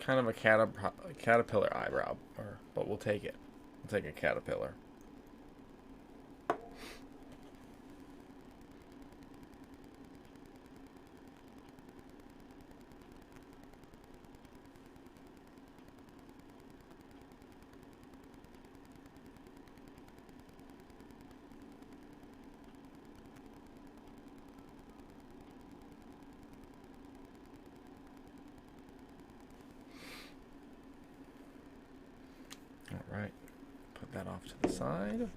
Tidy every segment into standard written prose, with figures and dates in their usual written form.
kind of a caterpillar eyebrow, but we'll take it. We'll take a caterpillar. All right, put that off to the side.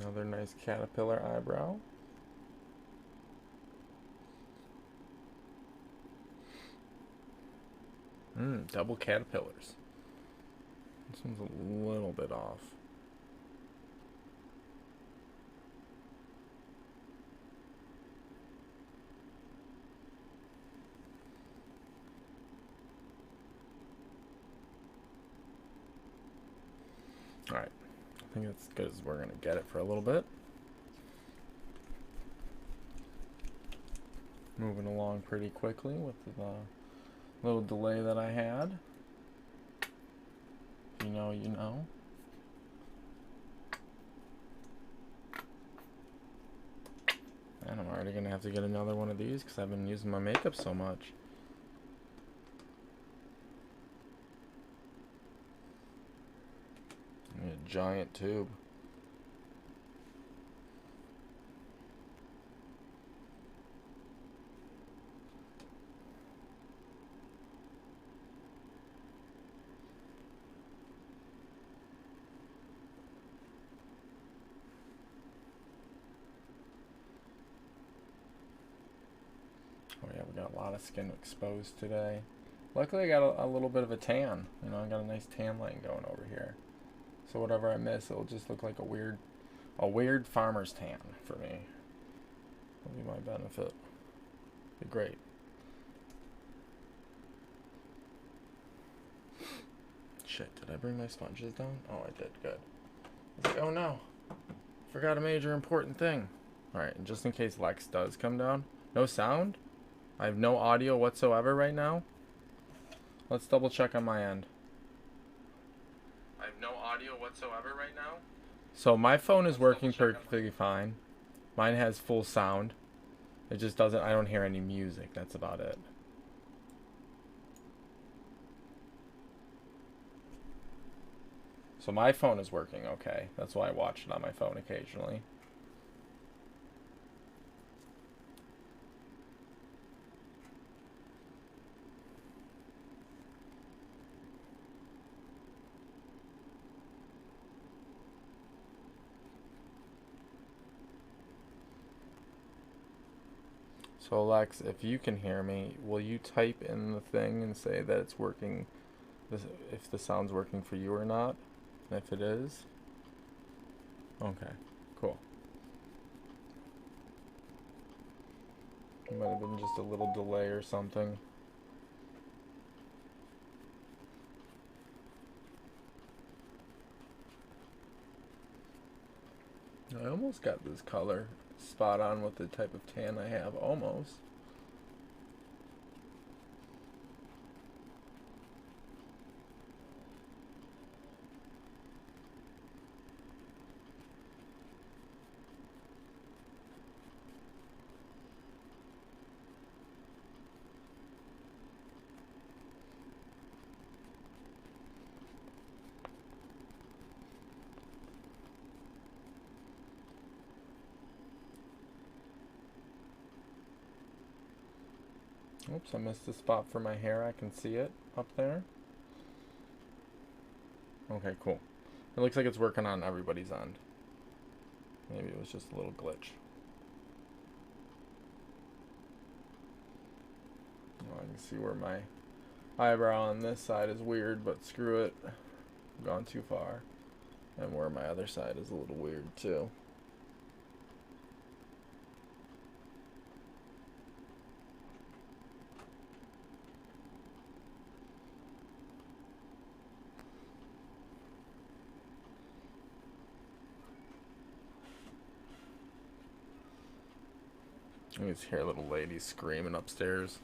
Another nice caterpillar eyebrow. Double caterpillars. This one's a little bit off. Alright, I think that's as good as we're going to get it for a little bit. Moving along pretty quickly with the little delay that I had. You know, you know. And I'm already going to have to get another one of these because I've been using my makeup so much. I need a giant tube. Oh yeah, we got a lot of skin exposed today. Luckily I got a little bit of a tan. You know, I got a nice tan line going over here. So whatever I miss, it'll just look like a weird farmer's tan for me. It'll be my benefit. Be great. Shit, did I bring my sponges down? Oh, I did, good. I was like, oh no, forgot a major important thing. Alright, and just in case Lex does come down, no sound? I have no audio whatsoever right now. Let's double check on my end. I have no audio whatsoever right now. So my phone is working perfectly fine. Mine has full sound. It just doesn't, I don't hear any music. That's about it. So my phone is working okay. That's why I watch it on my phone occasionally. So Alex, if you can hear me, will you type in the thing and say that it's working, if the sound's working for you or not? And if it is, okay, cool. It might have been just a little delay or something. I almost got this color spot on with the type of tan I have, almost. Oops, I missed a spot for my hair. I can see it up there. Okay, cool. It looks like it's working on everybody's end. Maybe it was just a little glitch. Oh, I can see where my eyebrow on this side is weird, but screw it. I've gone too far. And where my other side is a little weird too. You can hear little ladies screaming upstairs.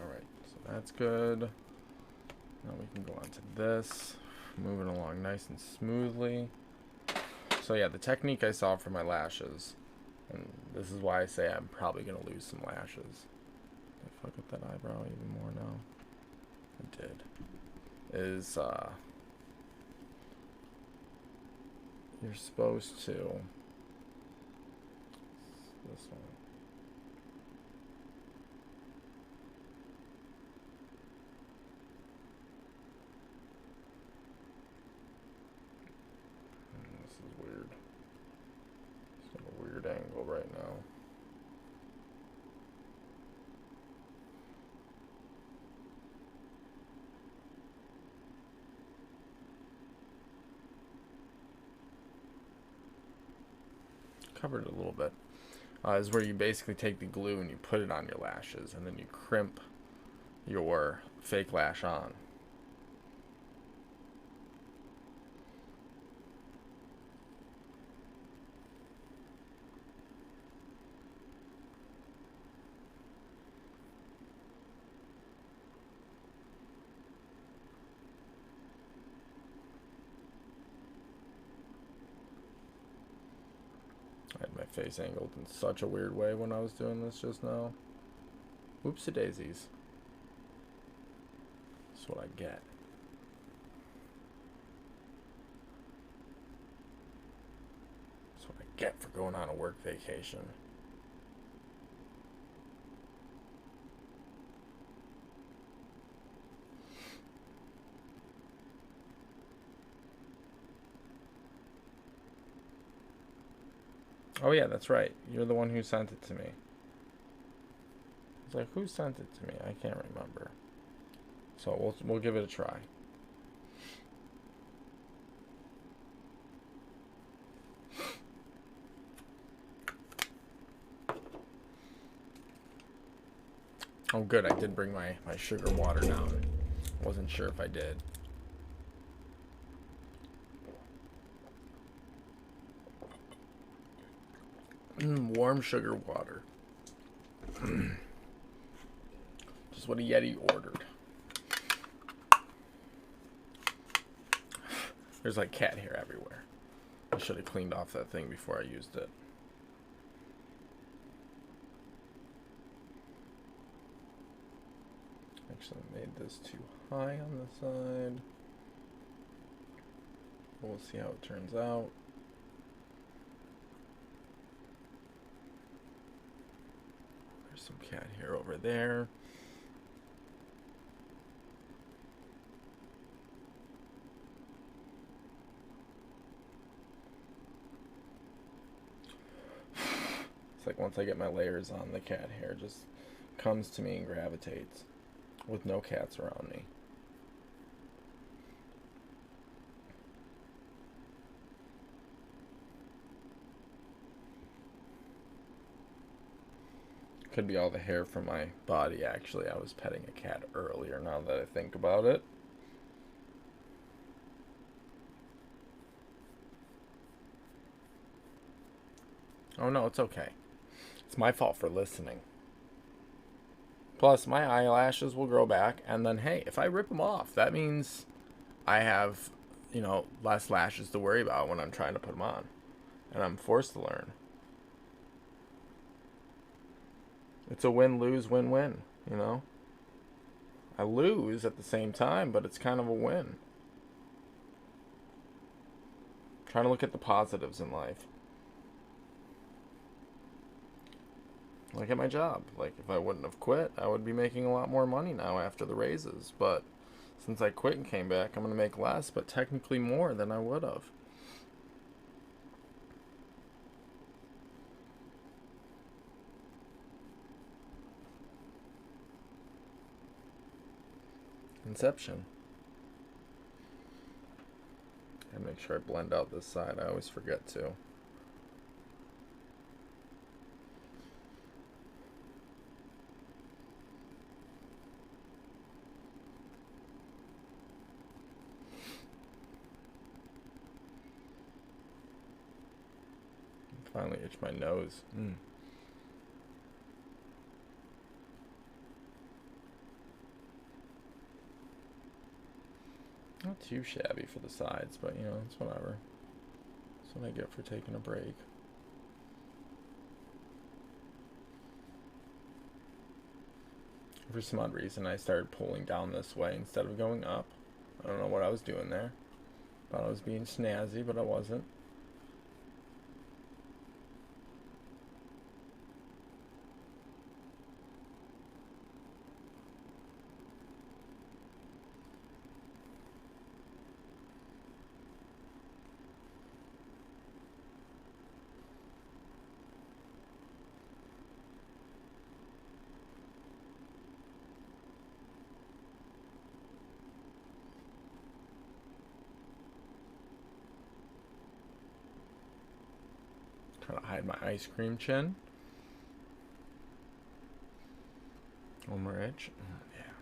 Alright, so that's good. Now we can go on to this. Moving along nice and smoothly. So yeah, the technique I saw for my lashes, and this is why I say I'm probably going to lose some lashes. Did I fuck up that eyebrow even more now? I did. Is, you're supposed to, this one. This is weird. It's at a weird angle right now. Covered it a little bit. Is where you basically take the glue and you put it on your lashes and then you crimp your fake lash on. I had my face angled in such a weird way when I was doing this just now. Oopsie daisies. That's what I get. That's what I get for going on a work vacation. Oh yeah, that's right. You're the one who sent it to me. It's like, who sent it to me? I can't remember. So we'll give it a try. Oh good, I did bring my sugar water down. Wasn't sure if I did. Warm sugar water. Just what a Yeti ordered. There's like cat hair everywhere. I should have cleaned off that thing before I used it. Actually made this too high on the side. We'll see how it turns out. There's some cat hair over there. It's like once I get my layers on, the cat hair just comes to me and gravitates with no cats around me. Could be all the hair from my body, actually. I was petting a cat earlier, now that I think about it. Oh no, it's okay. It's my fault for listening. Plus, my eyelashes will grow back, and then, hey, if I rip them off, that means I have, you know, less lashes to worry about when I'm trying to put them on. And I'm forced to learn. It's a win-lose, win-win, you know? I lose at the same time, but it's kind of a win. I'm trying to look at the positives in life. Like at my job. Like, if I wouldn't have quit, I would be making a lot more money now after the raises. But since I quit and came back, I'm going to make less, but technically more than I would have. Inception. And make sure I blend out this side. I always forget to. Finally itch my nose. Not too shabby for the sides, but you know, it's whatever. That's what I get for taking a break. For some odd reason, I started pulling down this way instead of going up. I don't know what I was doing there. Thought I was being snazzy, but I wasn't. Trying to hide my ice cream chin. One more edge. Yeah.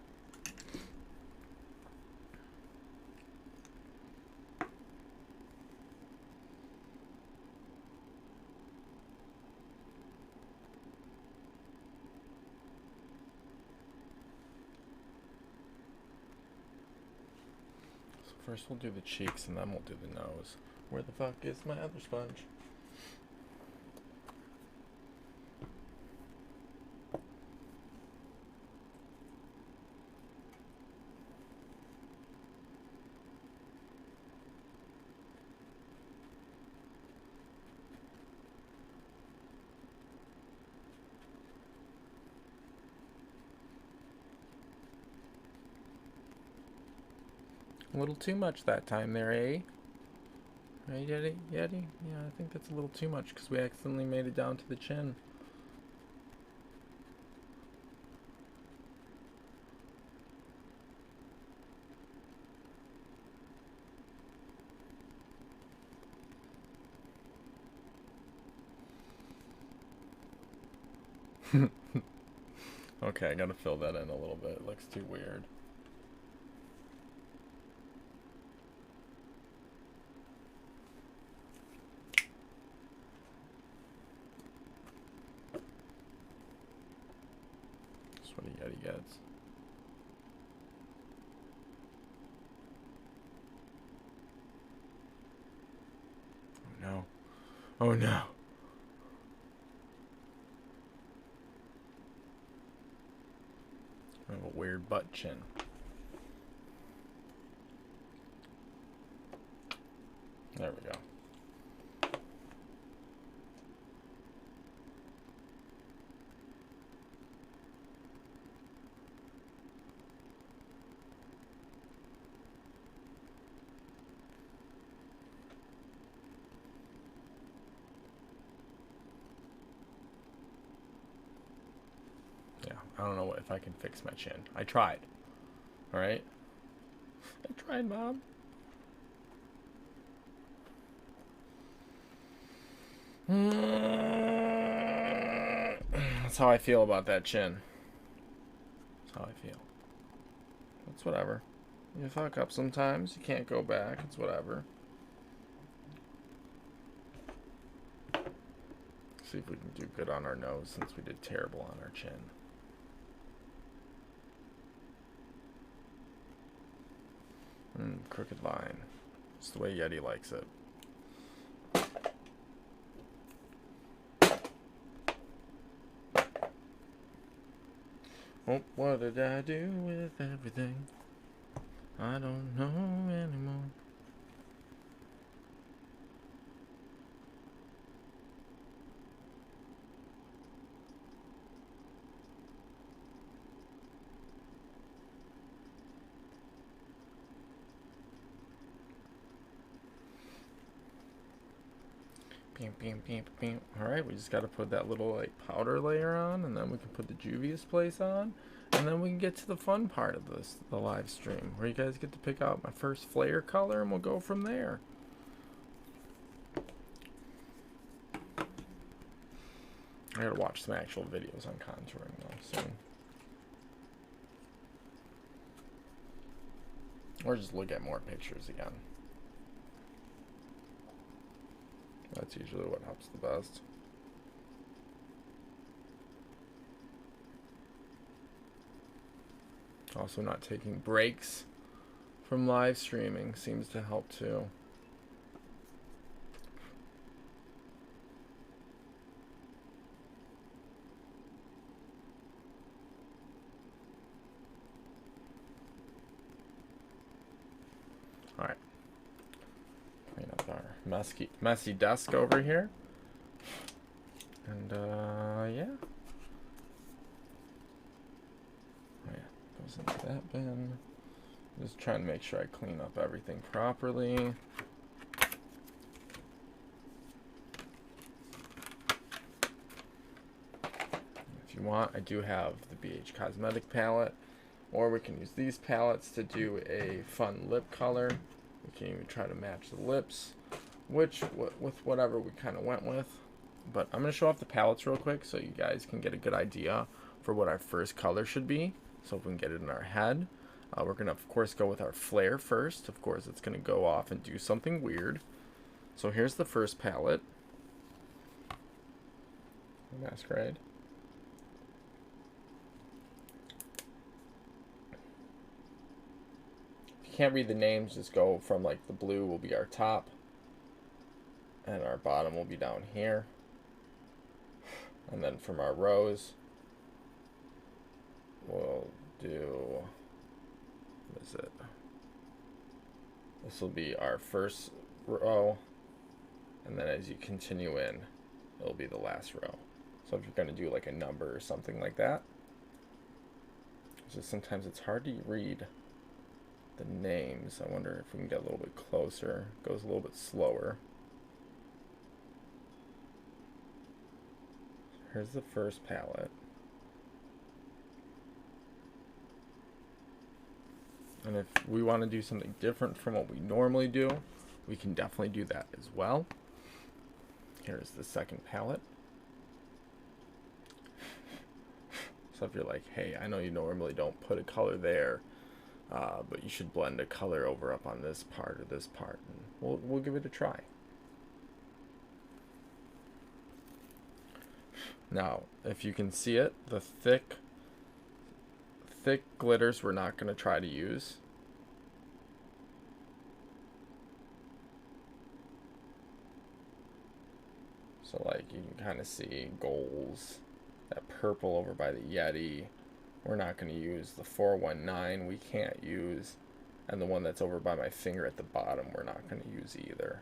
So first we'll do the cheeks and then we'll do the nose. Where the fuck is my other sponge? A little too much that time there, eh? Right, Yeti? Yeti? Yeah, I think that's a little too much because we accidentally made it down to the chin. Okay, I gotta fill that in a little bit. It looks too weird. That's what a Yeti gets. Oh no. Oh no. I have a weird butt chin. There we go. Yeah, I don't know if I can fix my chin. I tried. Alright? I tried, Mom. That's how I feel about that chin. That's how I feel. It's whatever. You fuck up sometimes. You can't go back. It's whatever. See if we can do good on our nose since we did terrible on our chin. Crooked line. It's the way Yeti likes it. Oh, what did I do with everything? I don't know anymore. Alright, we just got to put that little like powder layer on, and then we can put the Juvias Place on, And then we can get to the fun part of this, the live stream, where you guys get to pick out my first flare color, and we'll go from there. I gotta watch some actual videos on contouring though soon. Or just look at more pictures again. That's usually what helps the best. Also, not taking breaks from live streaming seems to help too. All right. Clean up our messy desk over here. And yeah. Goes into that bin. Just trying to make sure I clean up everything properly. If you want, I do have the BH Cosmetic palette, or we can use these palettes to do a fun lip color. We can even try to match the lips, with whatever we kind of went with. But I'm going to show off the palettes real quick so you guys can get a good idea for what our first color should be. So if we can get it in our head, we're going to, of course, go with our flare first. Of course, it's going to go off and do something weird. So here's the first palette. Masquerade. If you can't read the names, just go from like the blue will be our top. And our bottom will be down here. And then from our rose, we'll do, what is it? This will be our first row, and then as you continue in, it'll be the last row. So if you're going to do like a number or something like that, just sometimes it's hard to read the names. I wonder if we can get a little bit closer. It goes a little bit slower. Here's the first palette. And if we want to do something different from what we normally do, we can definitely do that as well. Here's the second palette. So if you're like, hey, I know you normally don't put a color there, but you should blend a color over up on this part or this part, and we'll give it a try. Now, if you can see it, the thick glitters we're not going to try to use. So like you can kind of see goals, that purple over by the Yeti. We're not going to use the 419, we can't use, and the one that's over by my finger at the bottom we're not going to use either.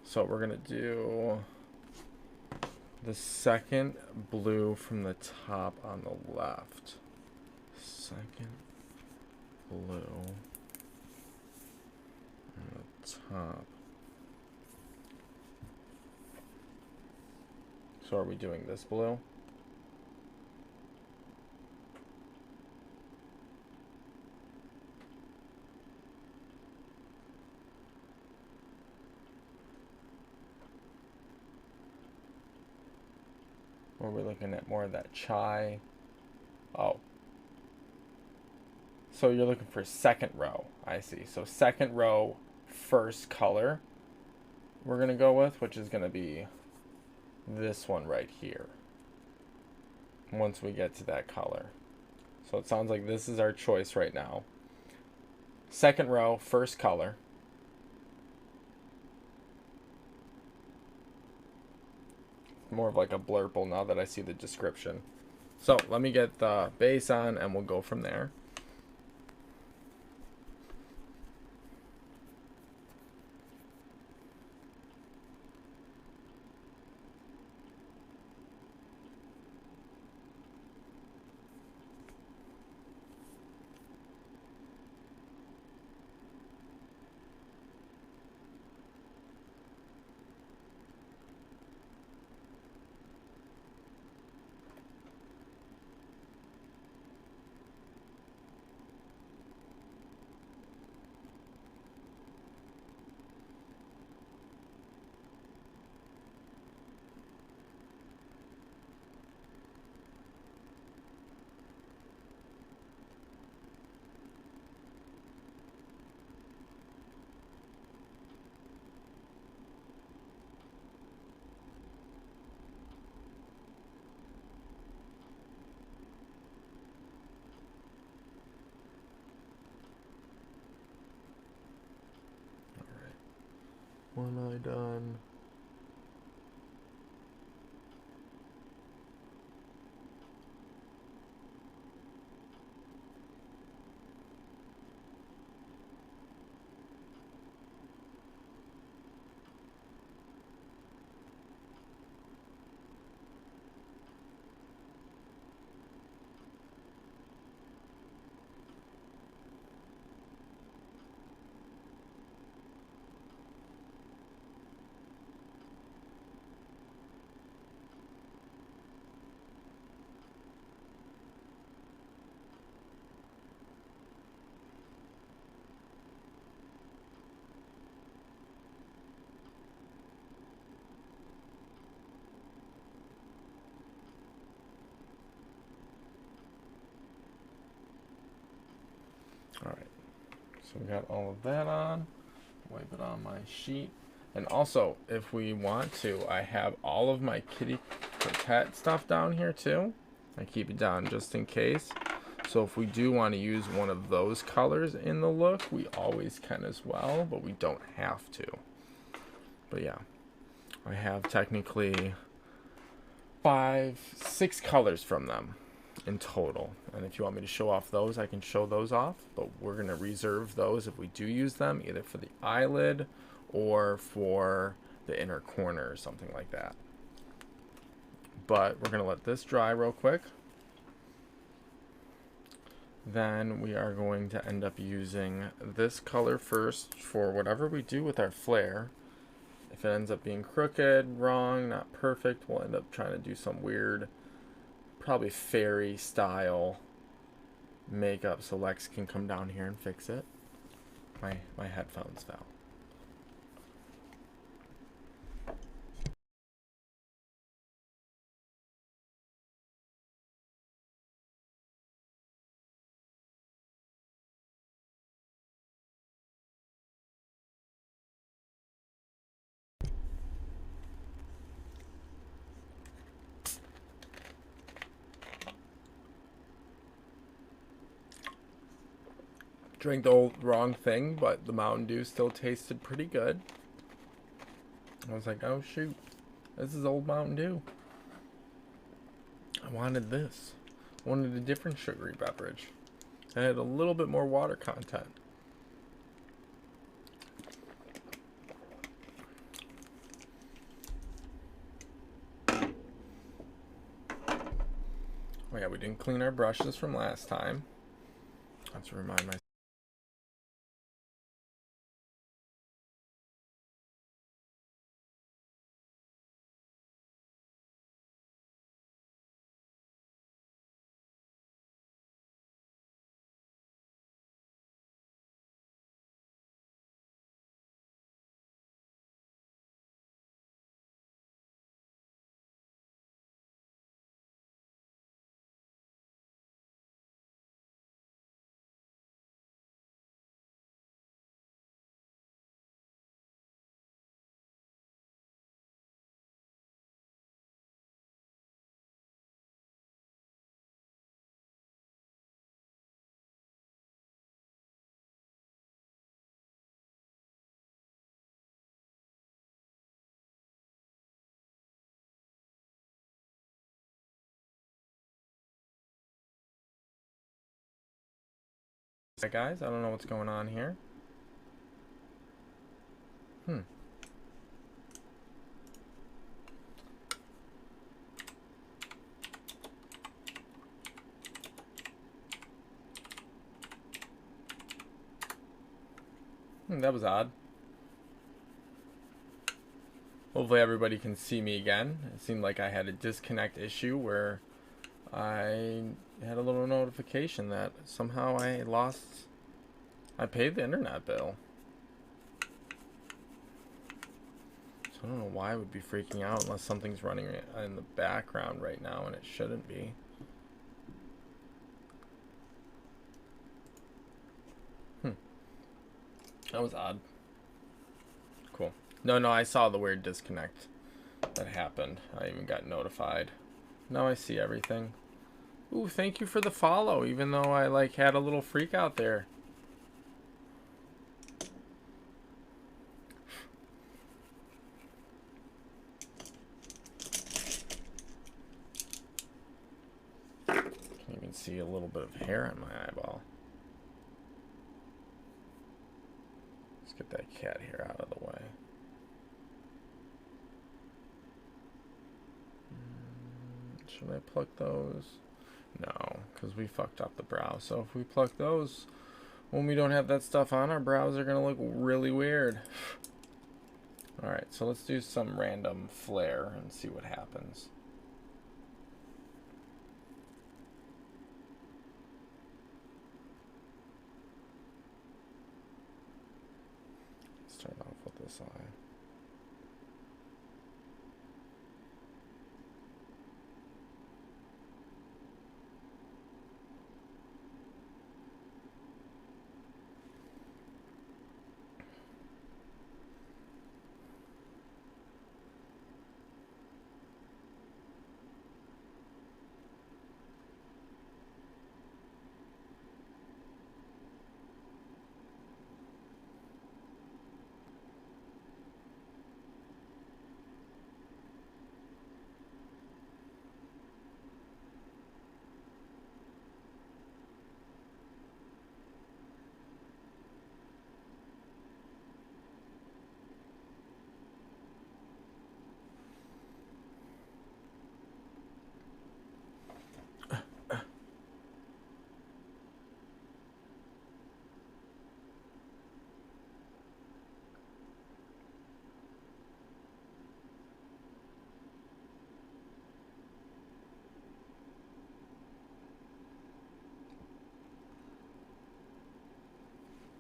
So we're going to do the second blue from the top on the left. Second blue on the top. So are we doing this blue? Or we're looking at more of that chai. Oh. So you're looking for second row. I see. So second row, first color we're going to go with, which is going to be this one right here. Once we get to that color. So it sounds like this is our choice right now. Second row, first color. More of like a blurple now that I see the description. So let me get the base on and we'll go from there. I done? Alright, so we got all of that on. Wipe it on my sheet. And also, if we want to, I have all of my kitty Coquette stuff down here too. I keep it down just in case. So if we do want to use one of those colors in the look, we always can as well, but we don't have to. But yeah, I have technically 6 colors from them in total, and if you want me to show off those, I can show those off, but we're going to reserve those if we do use them, either for the eyelid or for the inner corner or something like that. But we're going to let this dry real quick. Then we are going to end up using this color first for whatever we do with our flare. If it ends up being crooked, wrong, not perfect, we'll end up trying to do some weird, probably fairy style makeup, so Lex can come down here and fix it. My headphones fell. Drank the wrong thing, but the Mountain Dew still tasted pretty good. I was like, oh shoot, this is old Mountain Dew. I wanted this. I wanted a different sugary beverage. It had a little bit more water content. Oh yeah, we didn't clean our brushes from last time. I have to remind myself. Hey guys, I don't know what's going on here. That was odd. Hopefully everybody can see me again. It seemed like I had a disconnect issue where I had a little notification that somehow I paid the internet bill. So I don't know why I would be freaking out unless something's running in the background right now, and it shouldn't be. That was odd. Cool. No, I saw the weird disconnect that happened. I even got notified. Now I see everything. Ooh, thank you for the follow, even though I had a little freak out there. see a little bit of hair on my eyeball. Let's get that cat hair out of the way. Should I pluck those? No, because we fucked up the brow. So if we pluck those when we don't have that stuff on, our brows are going to look really weird. Alright, so let's do some random flare and see what happens. Start off with this eye.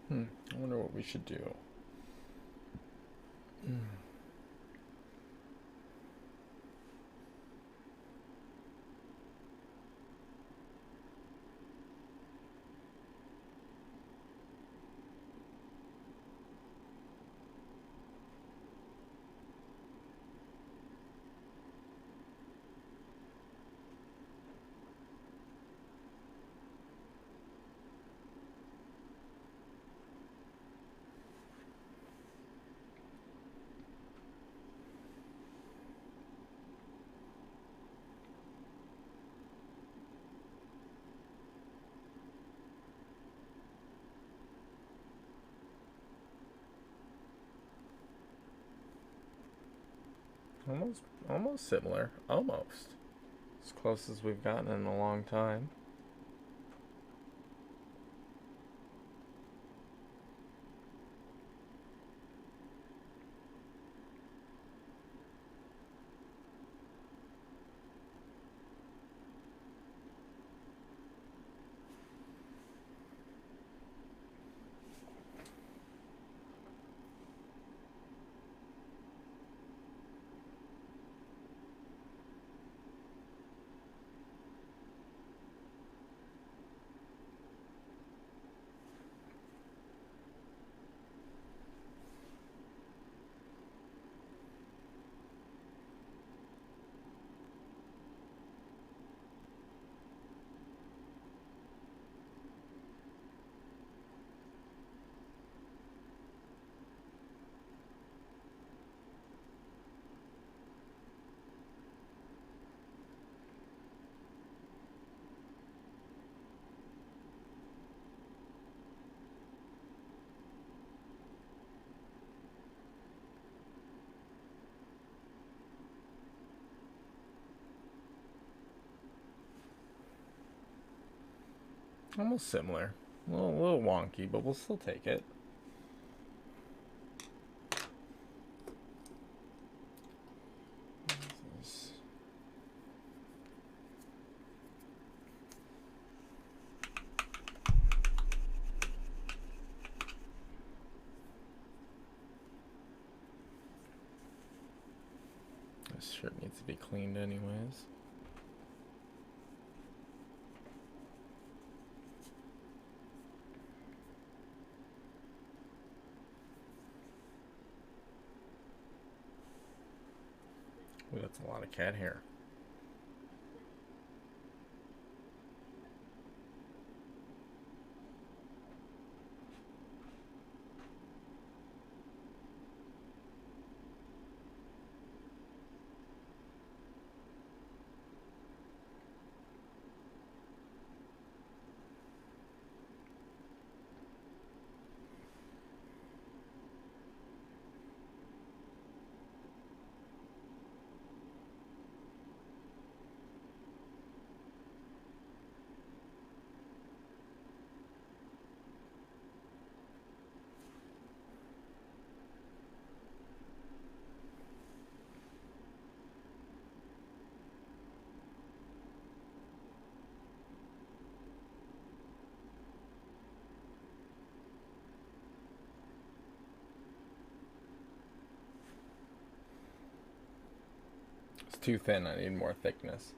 I wonder what we should do. Almost similar. Almost. As close as we've gotten in a long time. Almost similar. A little wonky, but we'll still take it. This shirt needs to be cleaned anyways. Ooh, that's a lot of cat hair. too thin. I need more thickness.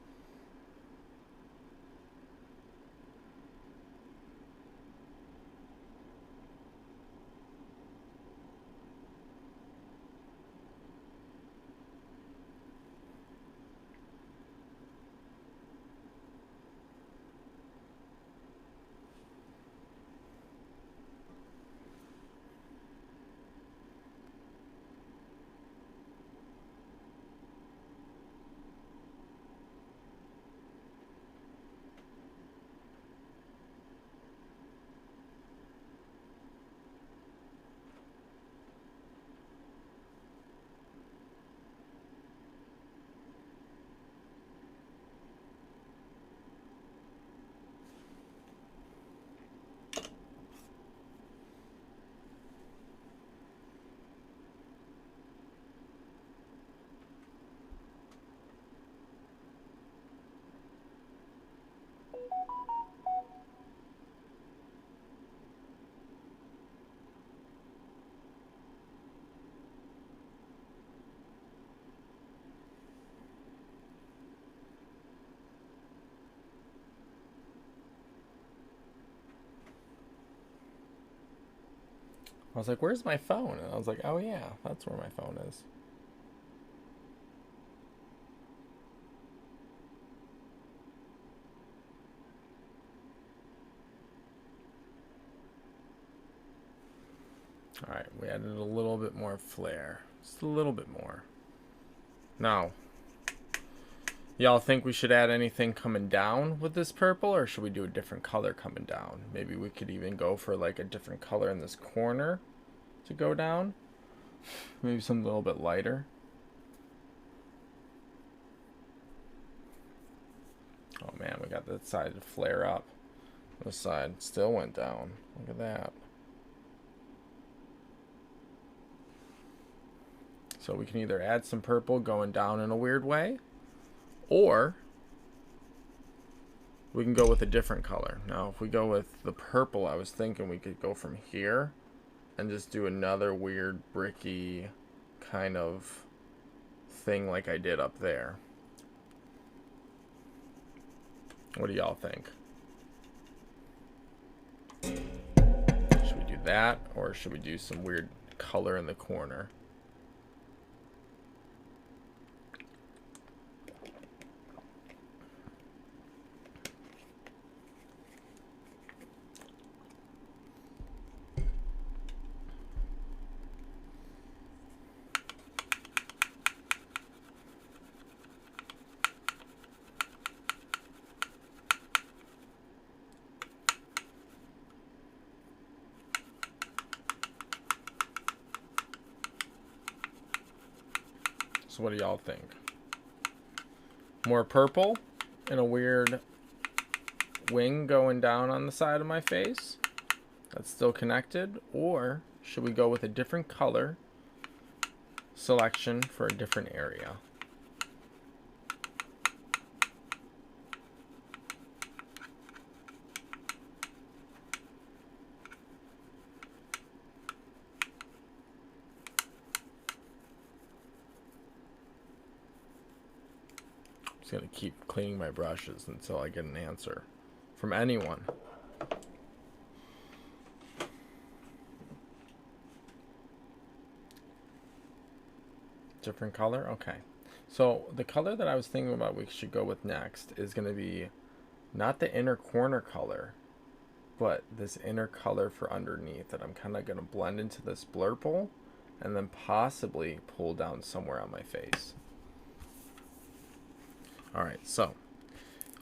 I was like, where's my phone? And I was like, oh yeah, that's where my phone is. Alright, we added a little bit more flare. Just a little bit more. Now, y'all think we should add anything coming down with this purple, or should we do a different color coming down? Maybe we could even go for like a different color in this corner to go down. Maybe something a little bit lighter. Oh man, we got that side to flare up. This side still went down. Look at that. So we can either add some purple going down in a weird way, or we can go with a different color. Now, if we go with the purple, I was thinking we could go from here and just do another weird bricky kind of thing like I did up there. What do y'all think? Should we do that, or should we do some weird color in the corner? So what do y'all think? More purple and a weird wing going down on the side of my face that's still connected, or should we go with a different color selection for a different area? I'm just gonna keep cleaning my brushes until I get an answer from anyone. Different color? Okay. So the color that I was thinking about we should go with next is going to be not the inner corner color, but this inner color for underneath that I'm kind of going to blend into this blurple and then possibly pull down somewhere on my face. Alright, so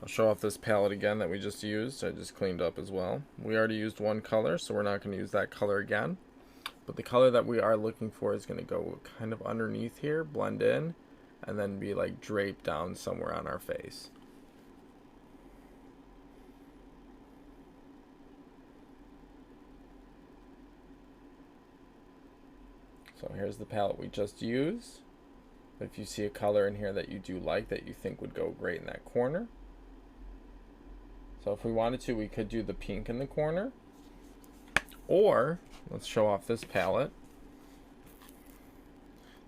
I'll show off this palette again that we just used. I just cleaned up as well. We already used one color, so we're not going to use that color again. But the color that we are looking for is going to go kind of underneath here, blend in, and then be like draped down somewhere on our face. So here's the palette we just used. If you see a color in here that you do like, that you think would go great in that corner. So if we wanted to, we could do the pink in the corner. Or, let's show off this palette.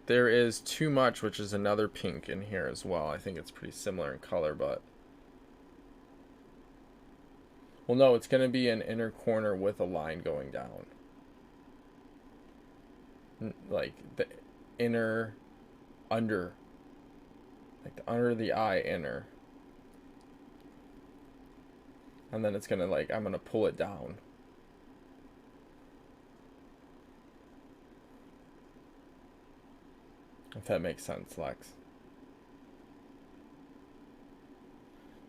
there is Too Much, which is another pink in here as well. I think it's pretty similar in color, but... Well, no, it's going to be an inner corner with a line going down. Like the inner, under. Like the under the eye inner. And then it's going to like, I'm going to pull it down. If that makes sense, Lex.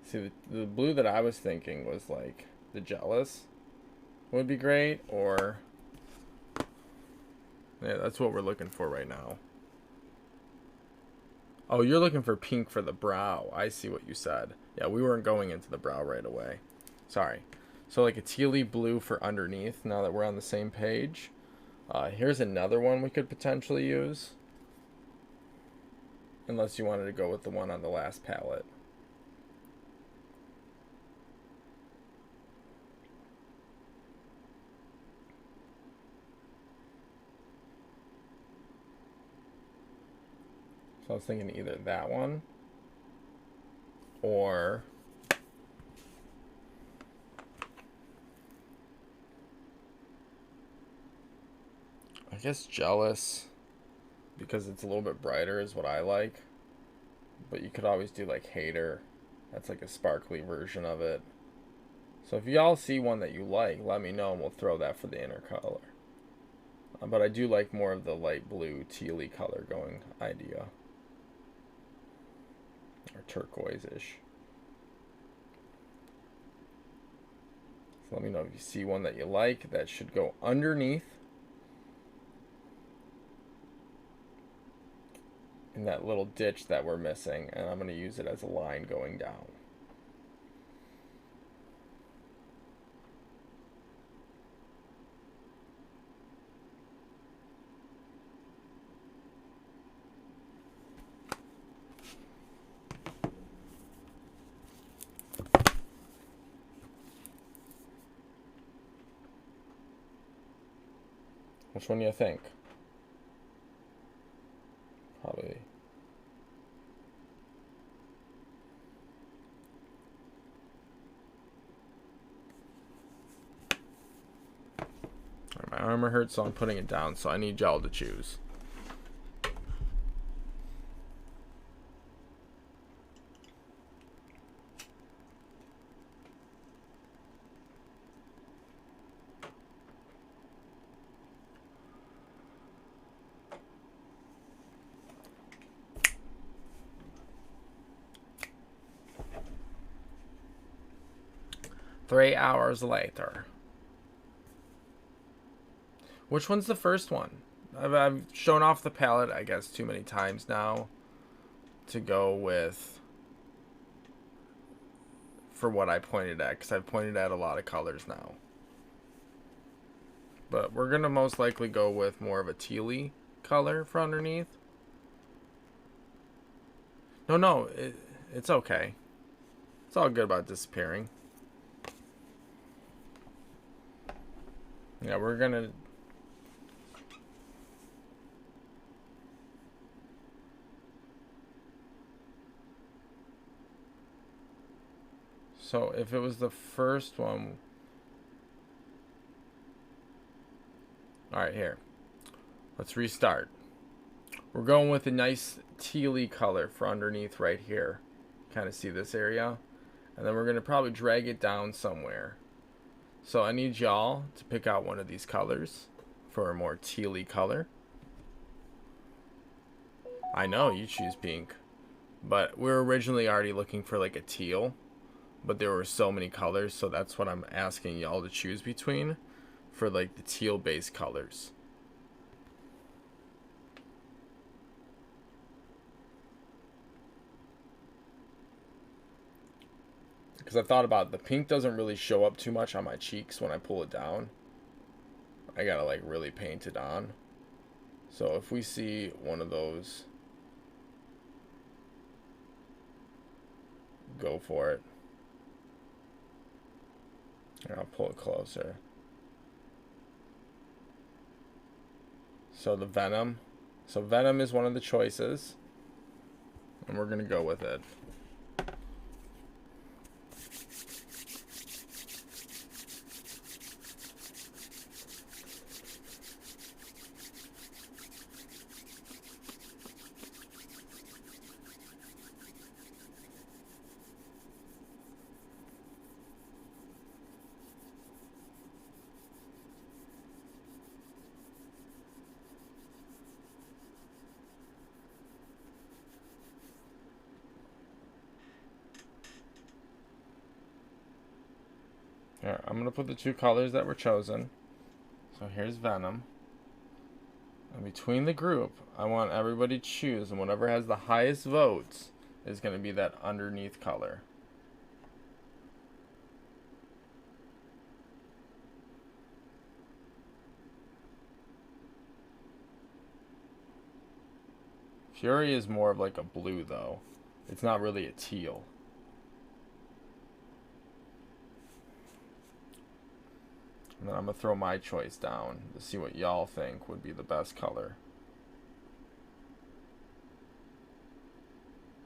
See, the blue that I was thinking was like the Jealous would be great, or yeah, that's what we're looking for right now. Oh, you're looking for pink for the brow. I see what you said. Yeah, we weren't going into the brow right away. Sorry. So like a tealy blue for underneath, now that we're on the same page. Here's another one we could potentially use. Unless you wanted to go with the one on the last palette. So I was thinking either that one or I guess Jealous, because it's a little bit brighter is what I like. But you could always do like Hater. That's like a sparkly version of it. So if y'all see one that you like, let me know and we'll throw that for the inner color. But I do like more of the light blue tealy color going idea. Or turquoise-ish. So let me know if you see one that you like. That should go underneath. In that little ditch that we're missing. And I'm going to use it as a line going down. Which one do you think? Probably. My armor hurts, so I'm putting it down, so I need y'all to choose. Three hours later. Which one's the first one? I've shown off the palette, I guess, too many times now to go with for what I pointed at, because I've pointed at a lot of colors now. But we're going to most likely go with more of a tealy color for underneath. No, it's okay. It's all good about disappearing. Yeah, we're going to... So if it was the first one... Alright, here. Let's restart. We're going with a nice tealy color for underneath right here. Kind of see this area. And then we're going to probably drag it down somewhere. So I need y'all to pick out one of these colors for a more tealy color. I know you choose pink, but we're originally already looking for like a teal, but there were so many colors, so that's what I'm asking y'all to choose between for like the teal based colors. Because I thought about it, the pink doesn't really show up too much on my cheeks when I pull it down. I gotta like really paint it on. So if we see one of those, go for it. And I'll pull it closer. So the Venom, So Venom is one of the choices, and we're gonna go with it. Here, I'm gonna put the two colors that were chosen. So here's Venom. And between the group, I want everybody to choose, and whatever has the highest votes is gonna be that underneath color. Fury is more of like a blue though. It's not really a teal. And then I'm going to throw my choice down to see what y'all think would be the best color.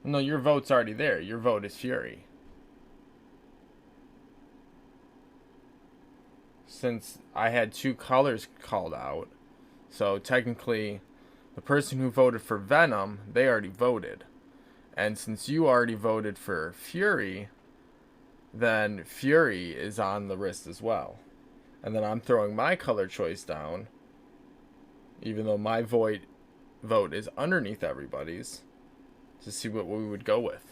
No, your vote's already there. Your vote is Fury. Since I had two colors called out, so technically the person who voted for Venom, they already voted. And since you already voted for Fury, then Fury is on the wrist as well. And then I'm throwing my color choice down, even though my vote is underneath everybody's, to see what we would go with.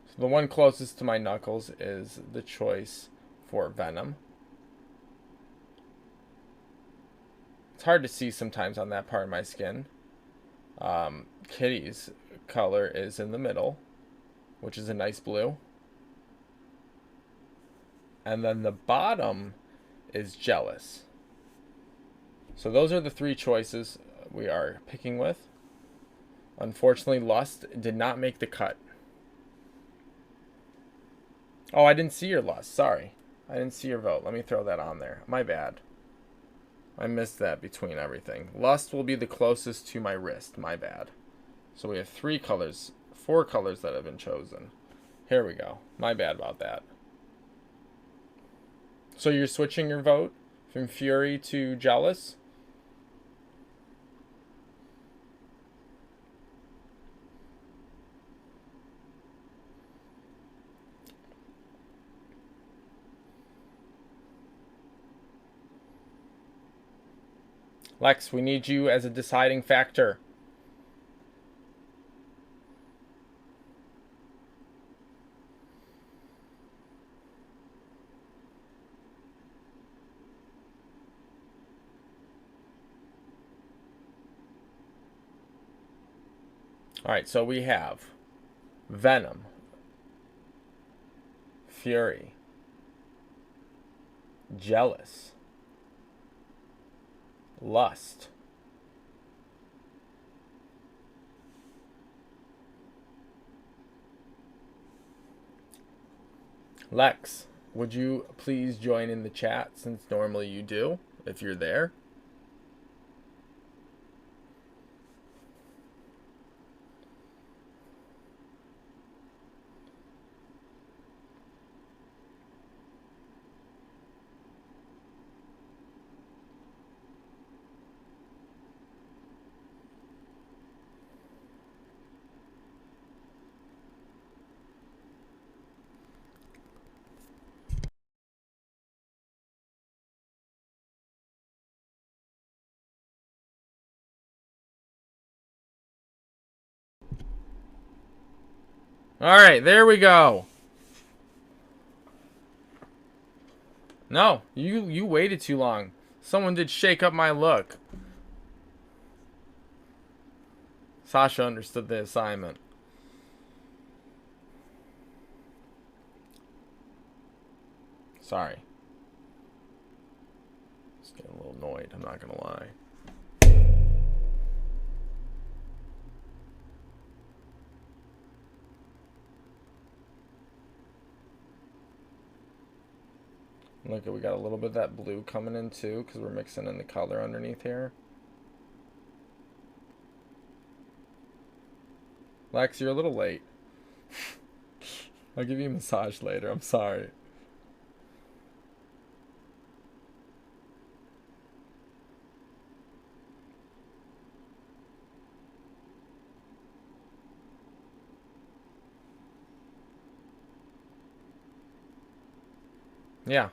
So the one closest to my knuckles is the choice for Venom. It's hard to see sometimes on that part of my skin. Kitty's color is in the middle, which is a nice blue. And then the bottom is Jealous. So those are the three choices we are picking with. Unfortunately, Lust did not make the cut. Oh, I didn't see your Lust. Sorry. I didn't see your vote. Let me throw that on there. My bad. I missed that between everything. Lust will be the closest to my wrist. My bad. So we have four colors that have been chosen. Here we go. My bad about that. So you're switching your vote from Fury to Jealous? Lex, we need you as a deciding factor. Alright, so we have Venom, Fury, Jealous, Lust, Lex, would you please join in the chat, since normally you do, if you're there? Alright, there we go. No, you waited too long. Someone did shake up my look. Sasha understood the assignment. Sorry. Just getting a little annoyed, I'm not gonna lie. Look, we got a little bit of that blue coming in too, because we're mixing in the color underneath here. Lex, you're a little late. I'll give you a massage later. I'm sorry. Yeah.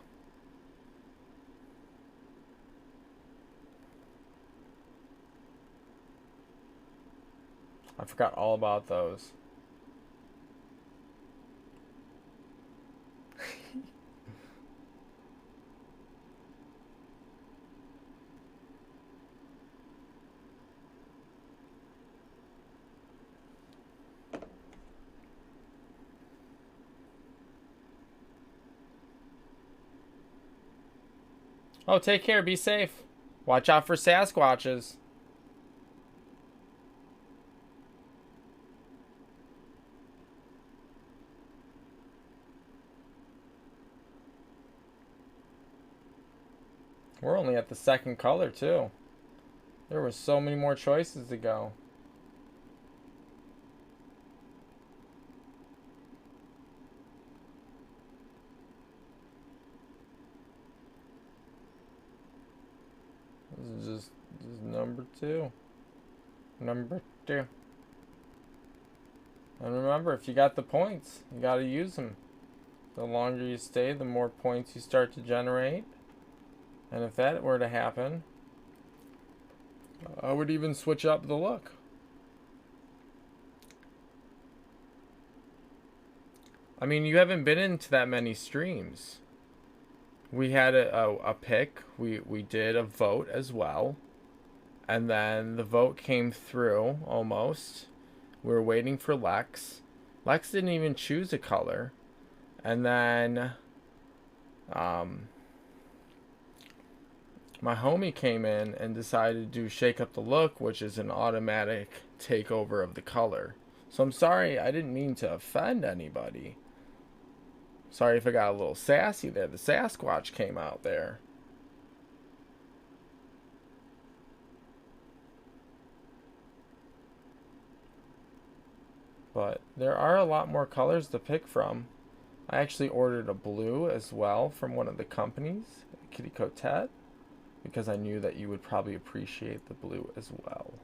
I forgot all about those. Oh, take care. Be safe. Watch out for Sasquatches. We're only at the second color, too. There were so many more choices to go. This is number 2. Number 2. And remember, if you got the points, you got to use them. The longer you stay, the more points you start to generate. And if that were to happen, I would even switch up the look. I mean, you haven't been into that many streams. We had a pick. We did a vote as well. And then the vote came through, almost. We were waiting for Lex. Lex didn't even choose a color. And then my homie came in and decided to shake up the look, which is an automatic takeover of the color. So I'm sorry, I didn't mean to offend anybody. Sorry if I got a little sassy there. The Sasquatch came out there. But there are a lot more colors to pick from. I actually ordered a blue as well from one of the companies, Kitty Coquette, because I knew that you would probably appreciate the blue as well.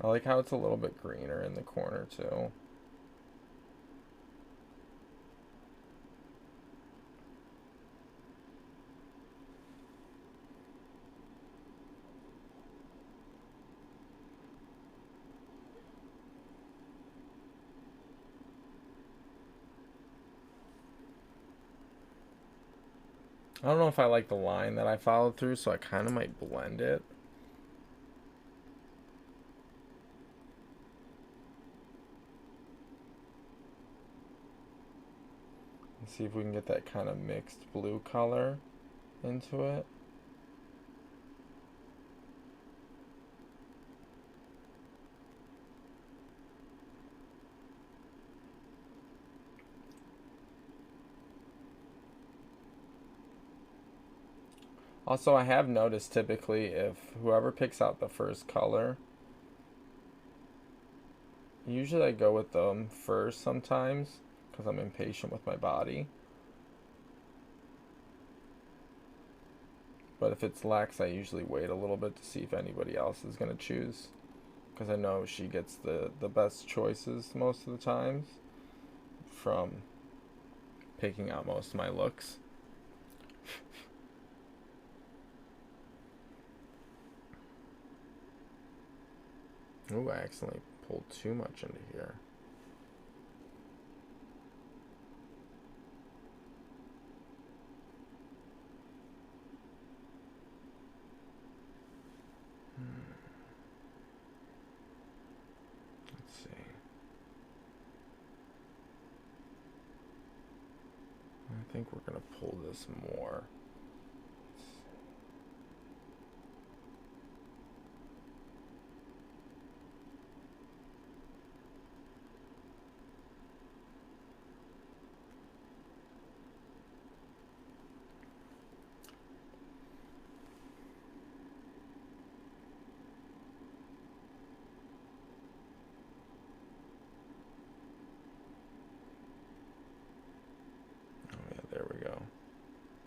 I like how it's a little bit greener in the corner too. I don't know if I like the line that I followed through, so I kind of might blend it. Let's see if we can get that kind of mixed blue color into it. Also, I have noticed typically if whoever picks out the first color, usually I go with them first sometimes because I'm impatient with my body. But if it's Lex, I usually wait a little bit to see if anybody else is going to choose, because I know she gets the best choices most of the times from picking out most of my looks. Ooh, I accidentally pulled too much into here. Let's see. think we're gonna pull this more.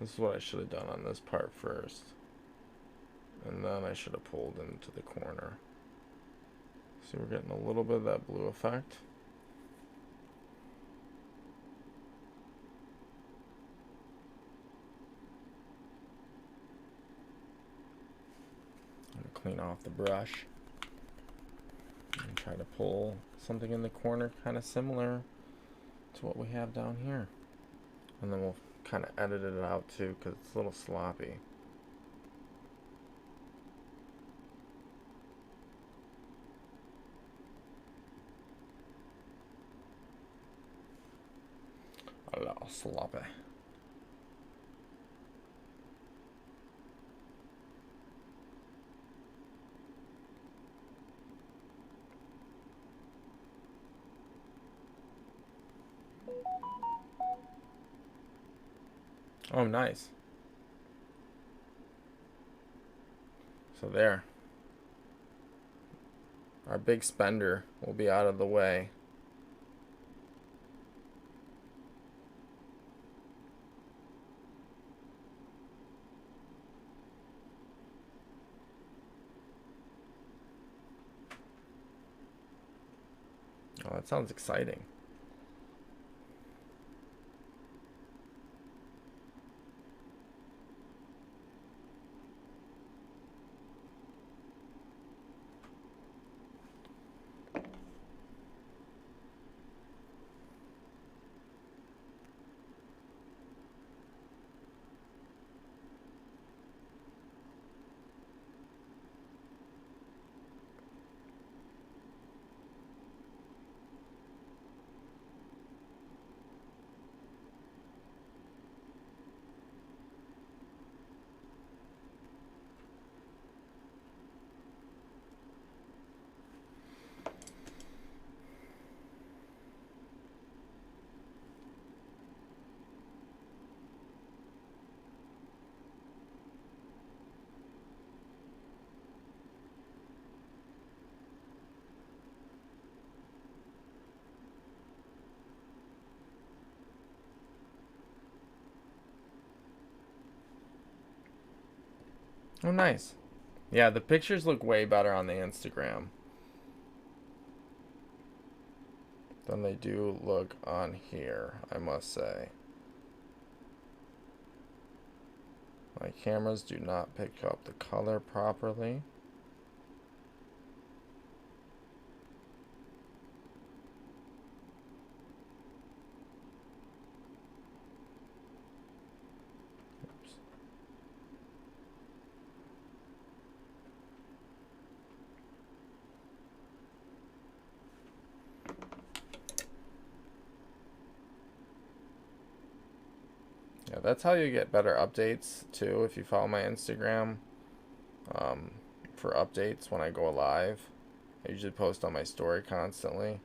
This is what I should have done on this part first. And then I should have pulled into the corner. See, we're getting a little bit of that blue effect. I'm going to clean off the brush. And try to pull something in the corner kind of similar to what we have down here. And then we'll kind of edit it out too because it's a little sloppy. A little sloppy. Oh, nice. So there. Our big spender will be out of the way. Oh, that sounds exciting. Oh, nice. Yeah, the pictures look way better on the Instagram than they do look on here, I must say. My cameras do not pick up the color properly. Yeah, that's how you get better updates too. If you follow my Instagram for updates when I go live, I usually post on my story constantly.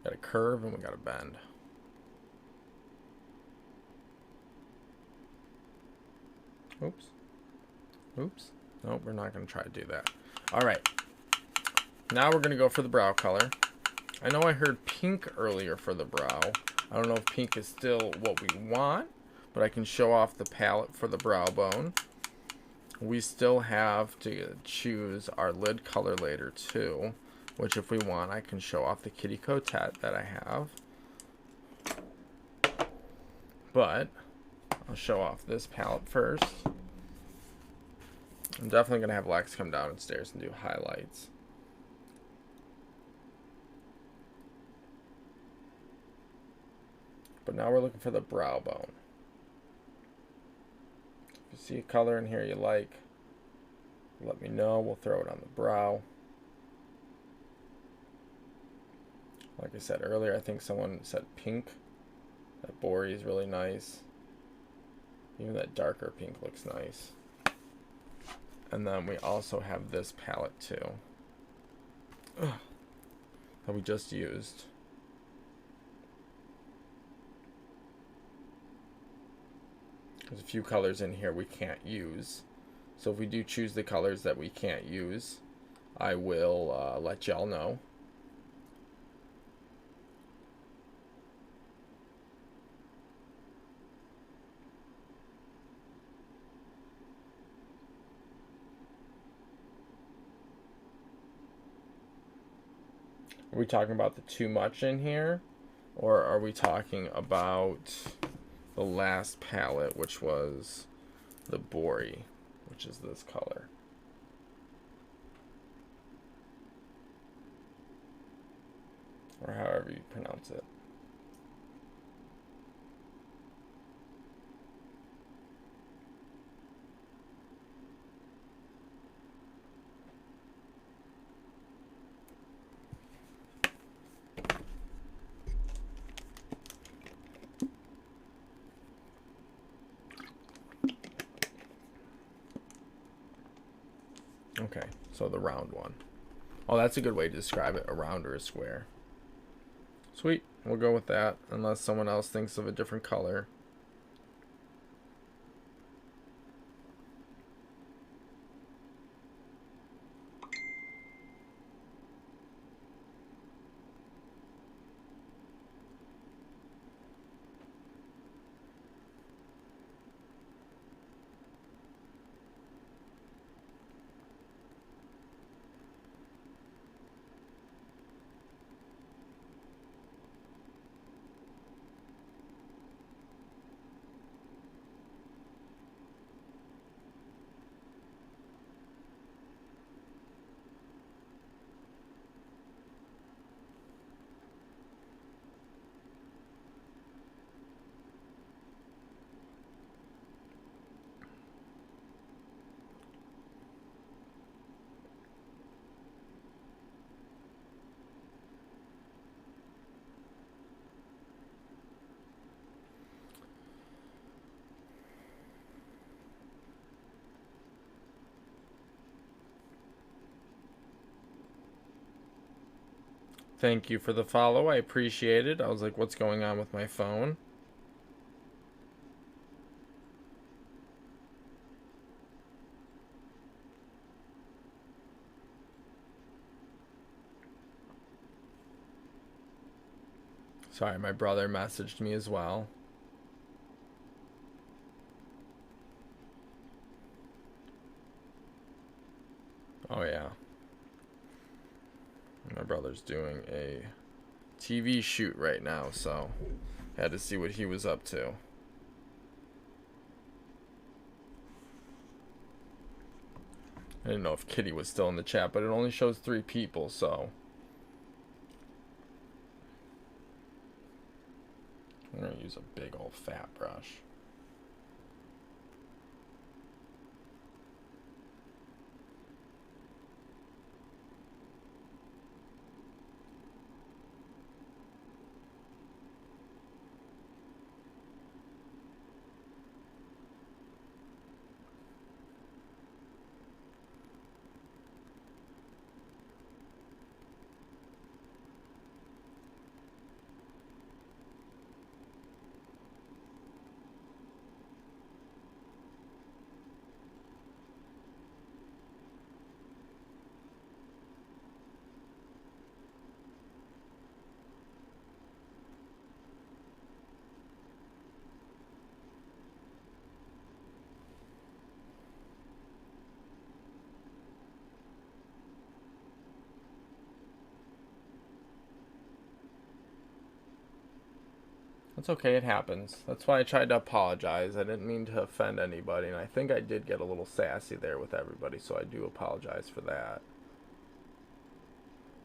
Got a curve and we got a bend. Oops. Oops. Nope, we're not going to try to do that. All right. Now we're going to go for the brow color. I know I heard pink earlier for the brow. I don't know if pink is still what we want, but I can show off the palette for the brow bone. We still have to choose our lid color later too, which if we want, I can show off the kitty Coquette that I have. But I'll show off this palette first. I'm definitely going to have Lex come downstairs and do highlights. But now we're looking for the brow bone. If you see a color in here you like, let me know. We'll throw it on the brow. Like I said earlier, I think someone said pink. That Bori is really nice. Even that darker pink looks nice. And then we also have this palette too. Ugh. That we just used. There's a few colors in here we can't use. So if we do choose the colors that we can't use, I will let y'all know. Are we talking about the too much in here? Or are we talking about the last palette, which was the Bori, which is this color? Or however you pronounce it. Okay, so the round one. Oh, that's a good way to describe it, a round or a square. Sweet, we'll go with that, unless someone else thinks of a different color. Thank you for the follow. I appreciate it. I was like, what's going on with my phone? Sorry, my brother messaged me as well. Oh yeah. My brother's doing a TV shoot right now, so I had to see what he was up to. I didn't know if Kitty was still in the chat, but it only shows 3 people, so I'm gonna use a big old fat brush. It's okay, it happens. That's why I tried to apologize. I didn't mean to offend anybody, and I think I did get a little sassy there with everybody, so I do apologize for that.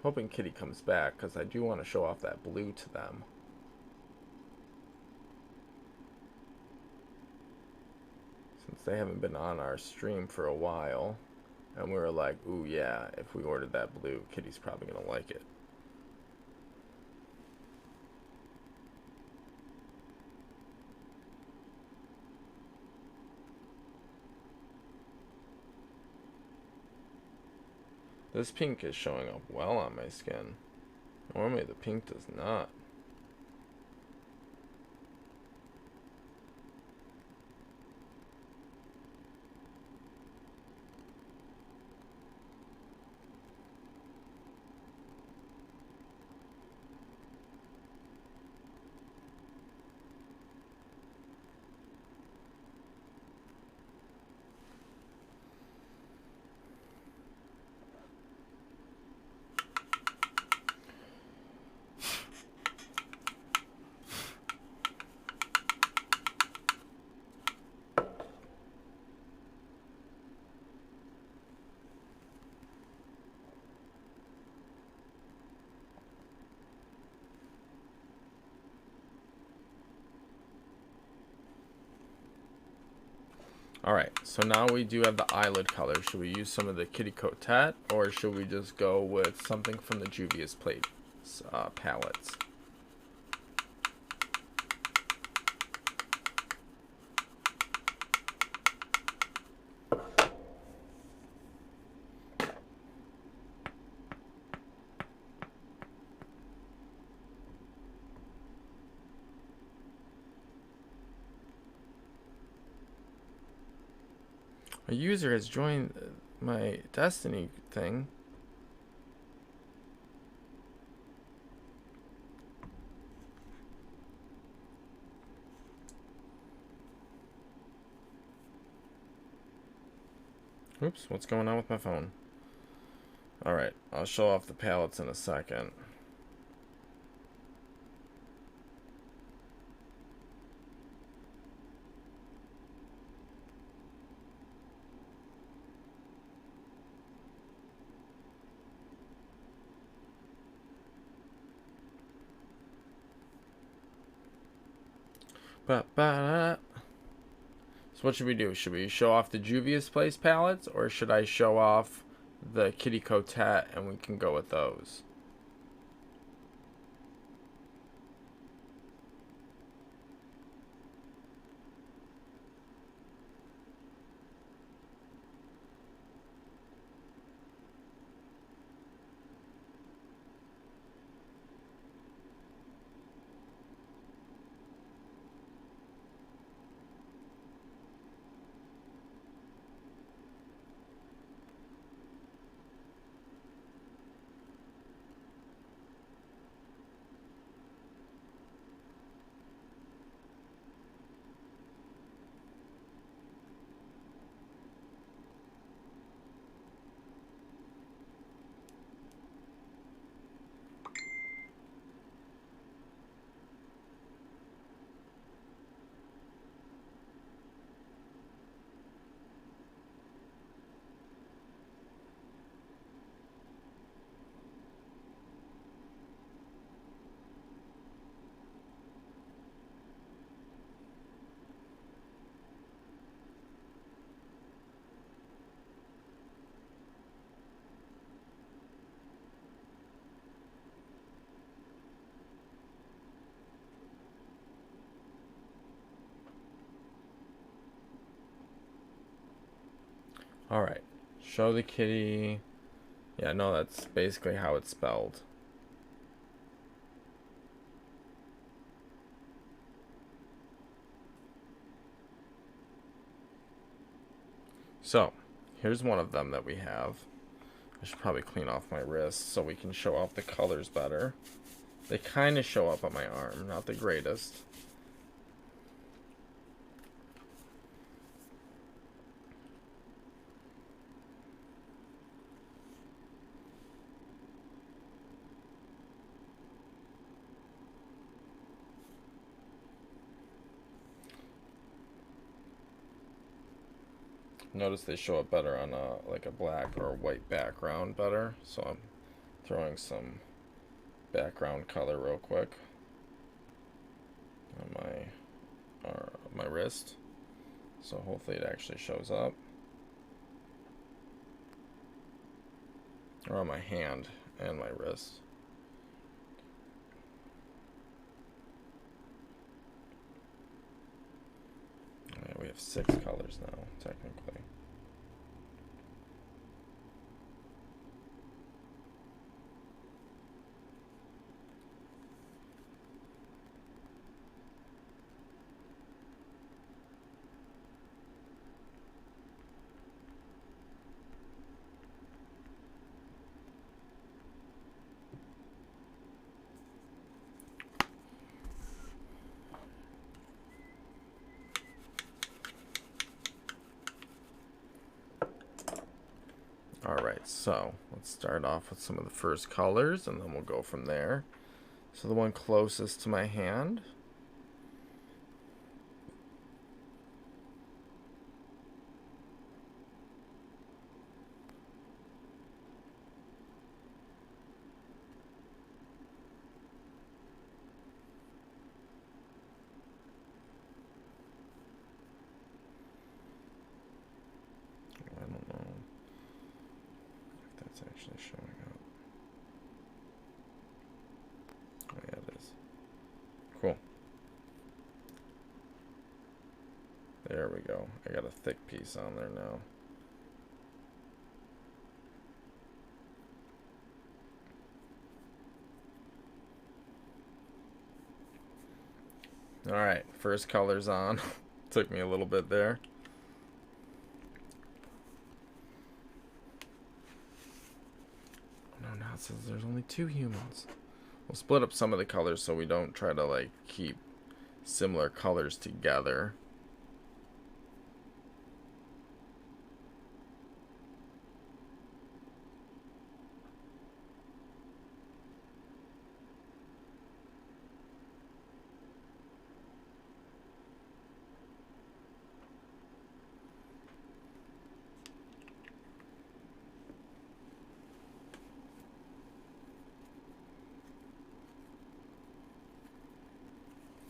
Hoping Kitty comes back, because I do want to show off that blue to them. since they haven't been on our stream for a while. And we were like, ooh yeah, if we ordered that blue, Kitty's probably gonna like it. This pink is showing up well on my skin. Normally the pink does not. Alright, so now we do have the eyelid color. Should we use some of the Kitty Coquette, or should we just go with something from the Juvias Place palettes? A user has joined my Destiny thing. Oops, what's going on with my phone? Alright, I'll show off the palettes in a second. So what should we do? Should we show off the Juvias Place palettes, or should I show off the Kitty Coquette and we can go with those? Alright, show the kitty. Yeah, no, that's basically how it's spelled. So, here's one of them that we have. I should probably clean off my wrist so we can show off the colors better. They kind of show up on my arm, not the greatest. Notice they show up better on like a black or a white background better. So I'm throwing some background color real quick on my wrist. So hopefully it actually shows up. Or on my hand and my wrist. Yeah, we have 6 colors now, technically. Alright, so let's start off with some of the first colors and then we'll go from there. So the one closest to my hand. I don't know if that's actually showing up. Oh yeah, it is. Cool. There we go. I got a thick piece on there now. Alright, first color's on. Took me a little bit there. Oh no, now it says there's only 2 humans. We'll split up some of the colors so we don't try to like keep similar colors together.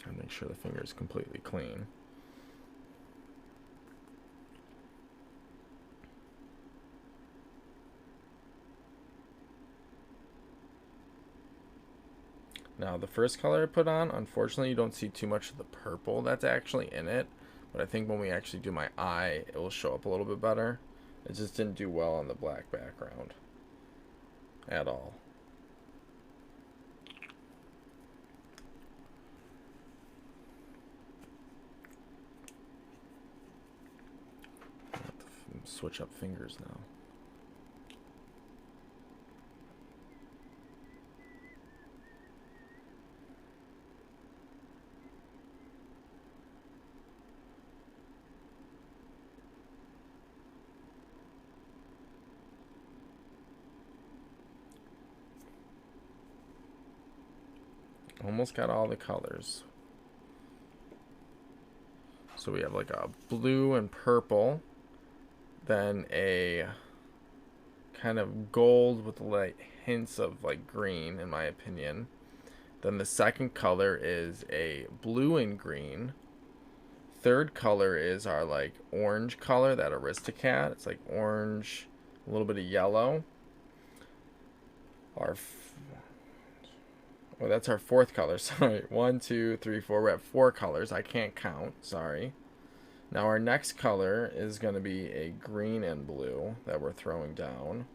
And make sure the finger is completely clean. Now the first color I put on, unfortunately you don't see too much of the purple that's actually in it, but I think when we actually do my eye, it will show up a little bit better. It just didn't do well on the black background at all. I have to switch up fingers now. Almost got all the colors. So we have like a blue and purple, then a kind of gold with light hints of like green in my opinion. Then the second color is a blue and green. Third color is our like orange color, that Aristocrat. It's like orange, a little bit of yellow. Oh, that's our fourth color. Sorry. 1, 2, 3, 4. We're at 4 colors. I can't count. Sorry. Now our next color is going to be a green and blue that we're throwing down.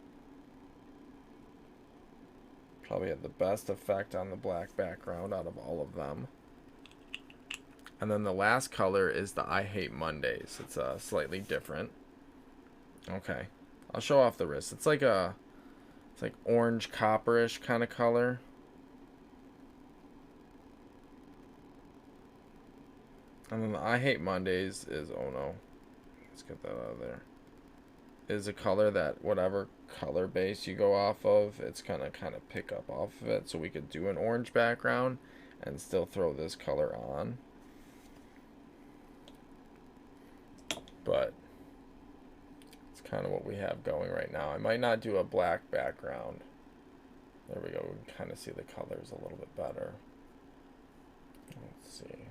Probably had the best effect on the black background out of all of them. And then the last color is the I Hate Mondays. It's slightly different. Okay. I'll show off the wrist. It's like orange copperish kind of color. And then the I Hate Mondays is, oh no, let's get that out of there, is a color that whatever color base you go off of, it's gonna kind of pick up off of it. So we could do an orange background and still throw this color on. But it's kind of what we have going right now. I might not do a black background. There we go. We can kind of see the colors a little bit better. Let's see.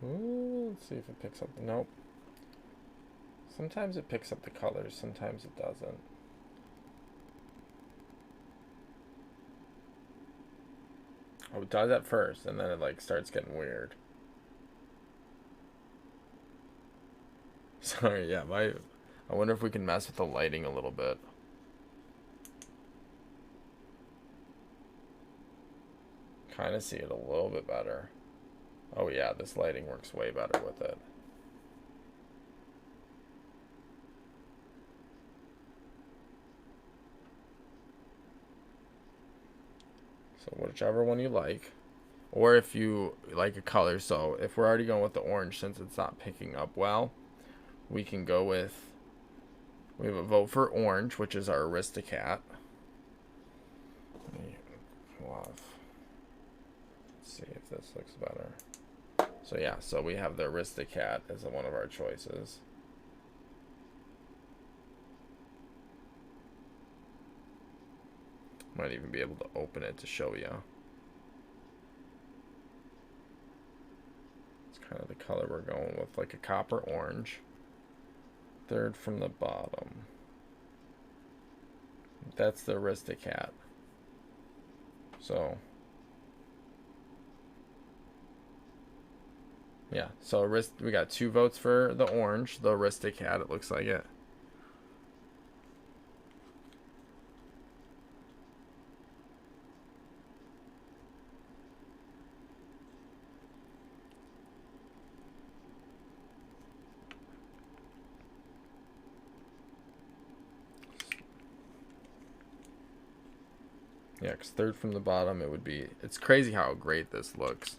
Ooh, let's see if it picks up. Nope. Sometimes it picks up the colors, sometimes it doesn't. Oh, it does at first, and then it like starts getting weird. Sorry, yeah, I wonder if we can mess with the lighting a little bit. Kind of see it a little bit better. Oh yeah, this lighting works way better with it. So whichever one you like. Or if you like a color, so if we're already going with the orange since it's not picking up well, we can go with, we have a vote for orange, which is our Aristocrat. Let's see if this looks better. So yeah, so we have the Aristocrat as one of our choices. Might even be able to open it to show you. It's kind of the color we're going with, like a copper orange. Third from the bottom. That's the Aristocrat. So yeah, so we got 2 votes for the orange, the Aristocrat, it looks like it. Yeah, because third from the bottom, it would be, it's crazy how great this looks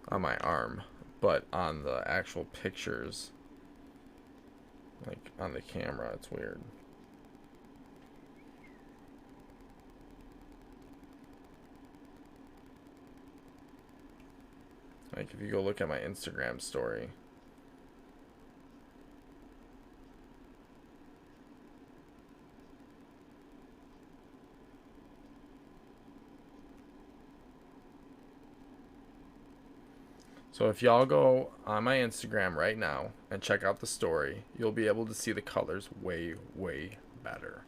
on my arm, but on the actual pictures, like on the camera, it's weird. Like if you go look at my Instagram story, so if y'all go on my Instagram right now and check out the story, you'll be able to see the colors way, way better.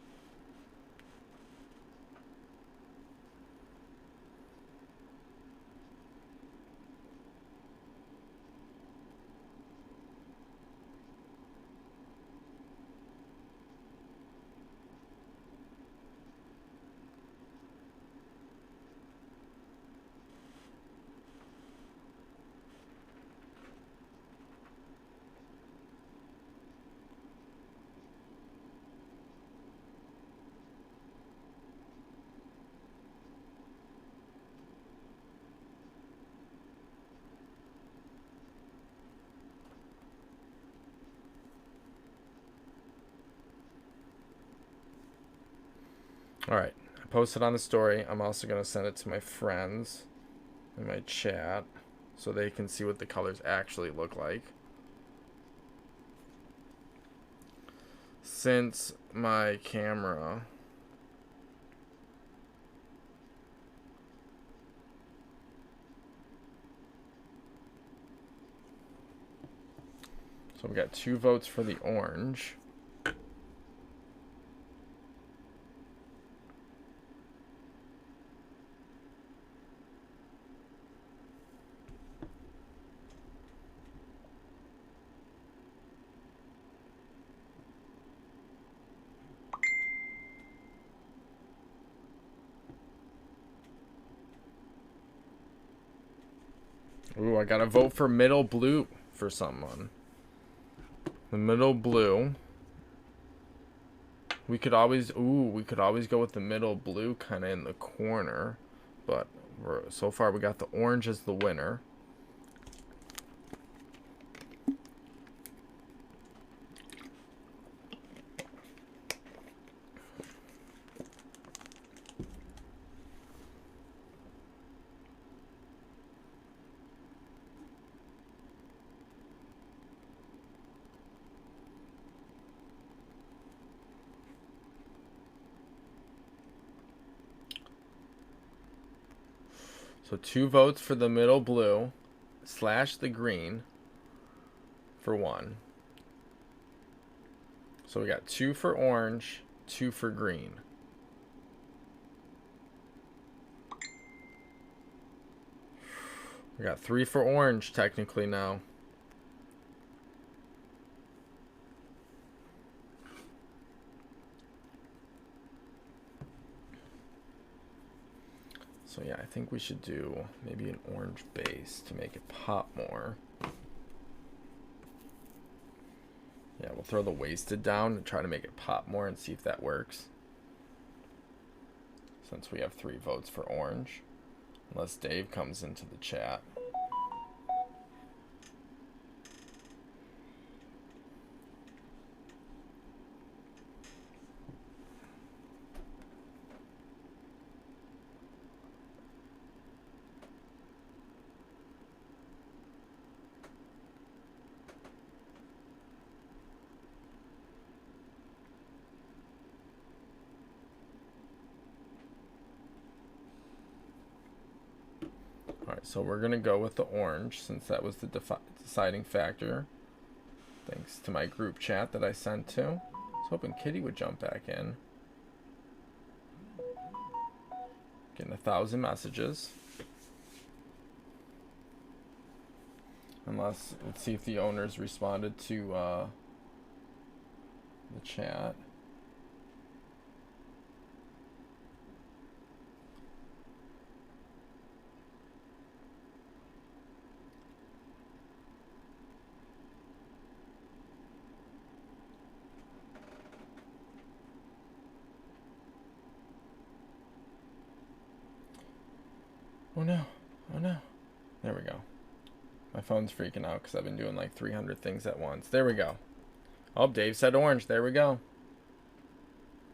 Alright, I posted on the story. I'm also going to send it to my friends in my chat so they can see what the colors actually look like. Since my camera so we got 2 votes for the orange. Ooh, I got to vote for middle blue for someone. The middle blue. We could always go with the middle blue kind of in the corner, but so far we got the orange as the winner. So 2 votes for the middle blue / the green for 1. So we got 2 for orange, 2 for green. We got 3 for orange technically now. So yeah, I think we should do maybe an orange base to make it pop more. Yeah, we'll throw the wasted down and try to make it pop more and see if that works. Since we have 3 votes for orange. Unless Dave comes into the chat. Alright, so we're going to go with the orange since that was the deciding factor. Thanks to my group chat that I sent to. I was hoping Kitty would jump back in. Getting 1,000 messages. Unless, let's see if the owners responded to the chat. Oh no, oh no. There we go. My phone's freaking out because I've been doing like 300 things at once. There we go. Oh, Dave said orange. There we go.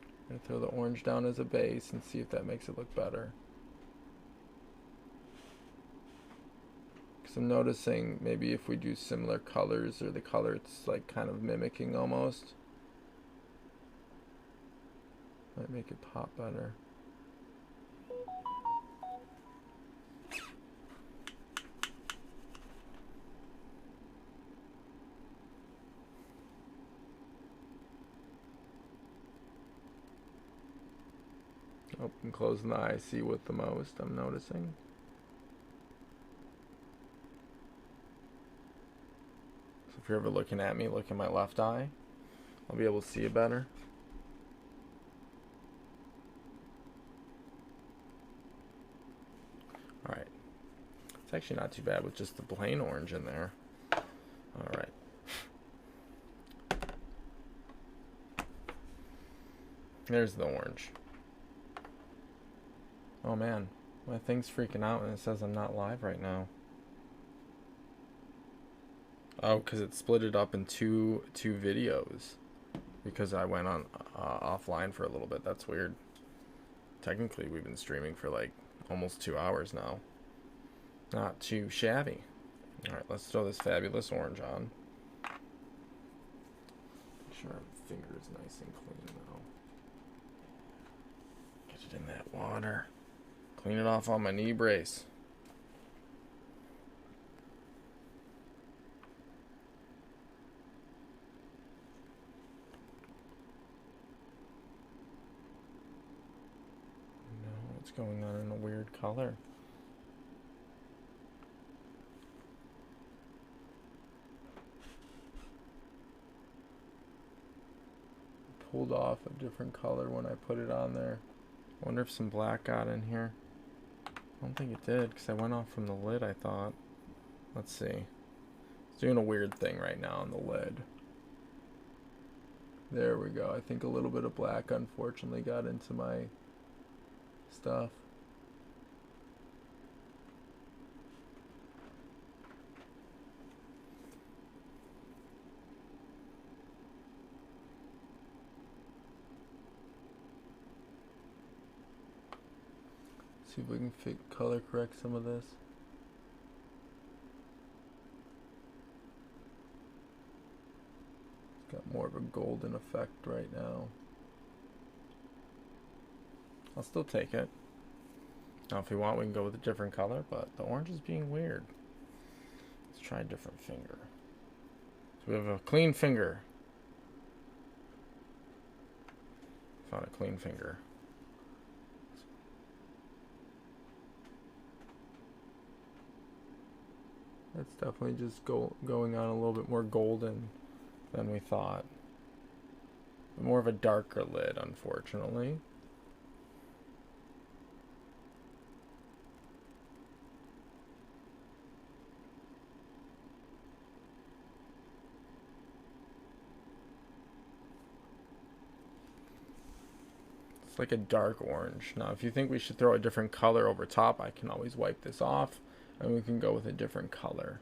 I'm going to throw the orange down as a base and see if that makes it look better. Because I'm noticing maybe if we do similar colors or the color it's like kind of mimicking almost. Might make it pop better. Oh, I'm closing the eye, see what the most I'm noticing. So if you're ever looking at me, look at my left eye. I'll be able to see it better. Alright. It's actually not too bad with just the plain orange in there. Alright. There's the orange. Oh man, my thing's freaking out and it says I'm not live right now. Oh, because it split it up in two videos. Because I went on offline for a little bit. That's weird. Technically, we've been streaming for like almost 2 hours now. Not too shabby. Alright, let's throw this fabulous orange on. Make sure our finger is nice and clean now. Get it in that water. Clean it off on my knee brace. No, what's going on in a weird color? Pulled off a different color when I put it on there. I wonder if some black got in here. I don't think it did because I went off from the lid, I thought. Let's see. It's doing a weird thing right now on the lid. There we go. I think a little bit of black unfortunately got into my stuff. See if we can color correct some of this. It's got more of a golden effect right now. I'll still take it. Now if we want, we can go with a different color, but the orange is being weird. Let's try a different finger. So we have a clean finger. Found a clean finger. That's definitely just going on a little bit more golden than we thought. More of a darker lid, unfortunately. It's like a dark orange. Now, if you think we should throw a different color over top, I can always wipe this off and we can go with a different color.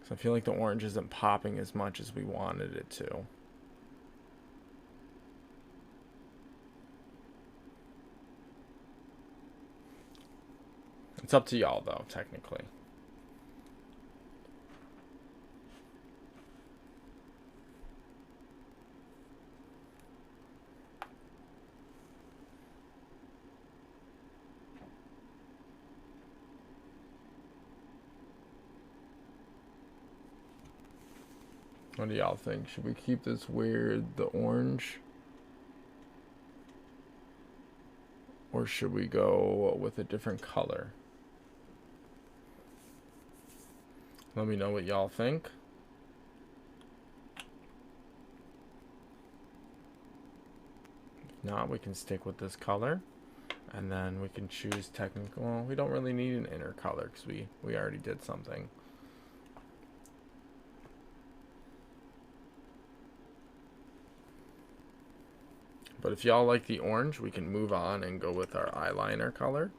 So I feel like the orange isn't popping as much as we wanted it to. It's up to y'all though, technically. What do y'all think? Should we keep this weird, the orange? Or should we go with a different color? Let me know what y'all think. If not, we can stick with this color. And then we can choose technical. Well, we don't really need an inner color because we already did something. But if y'all like the orange, we can move on and go with our eyeliner color.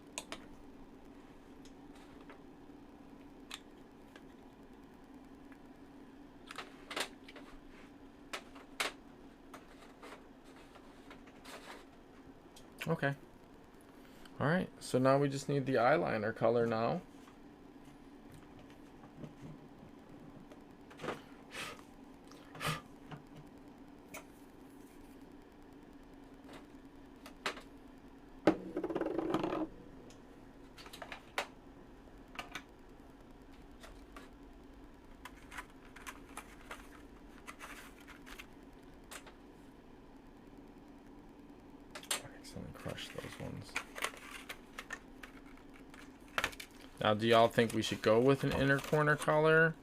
Okay. Alright, so now we just need the eyeliner color now. Crush those ones. Now, do y'all think we should go with an inner corner color?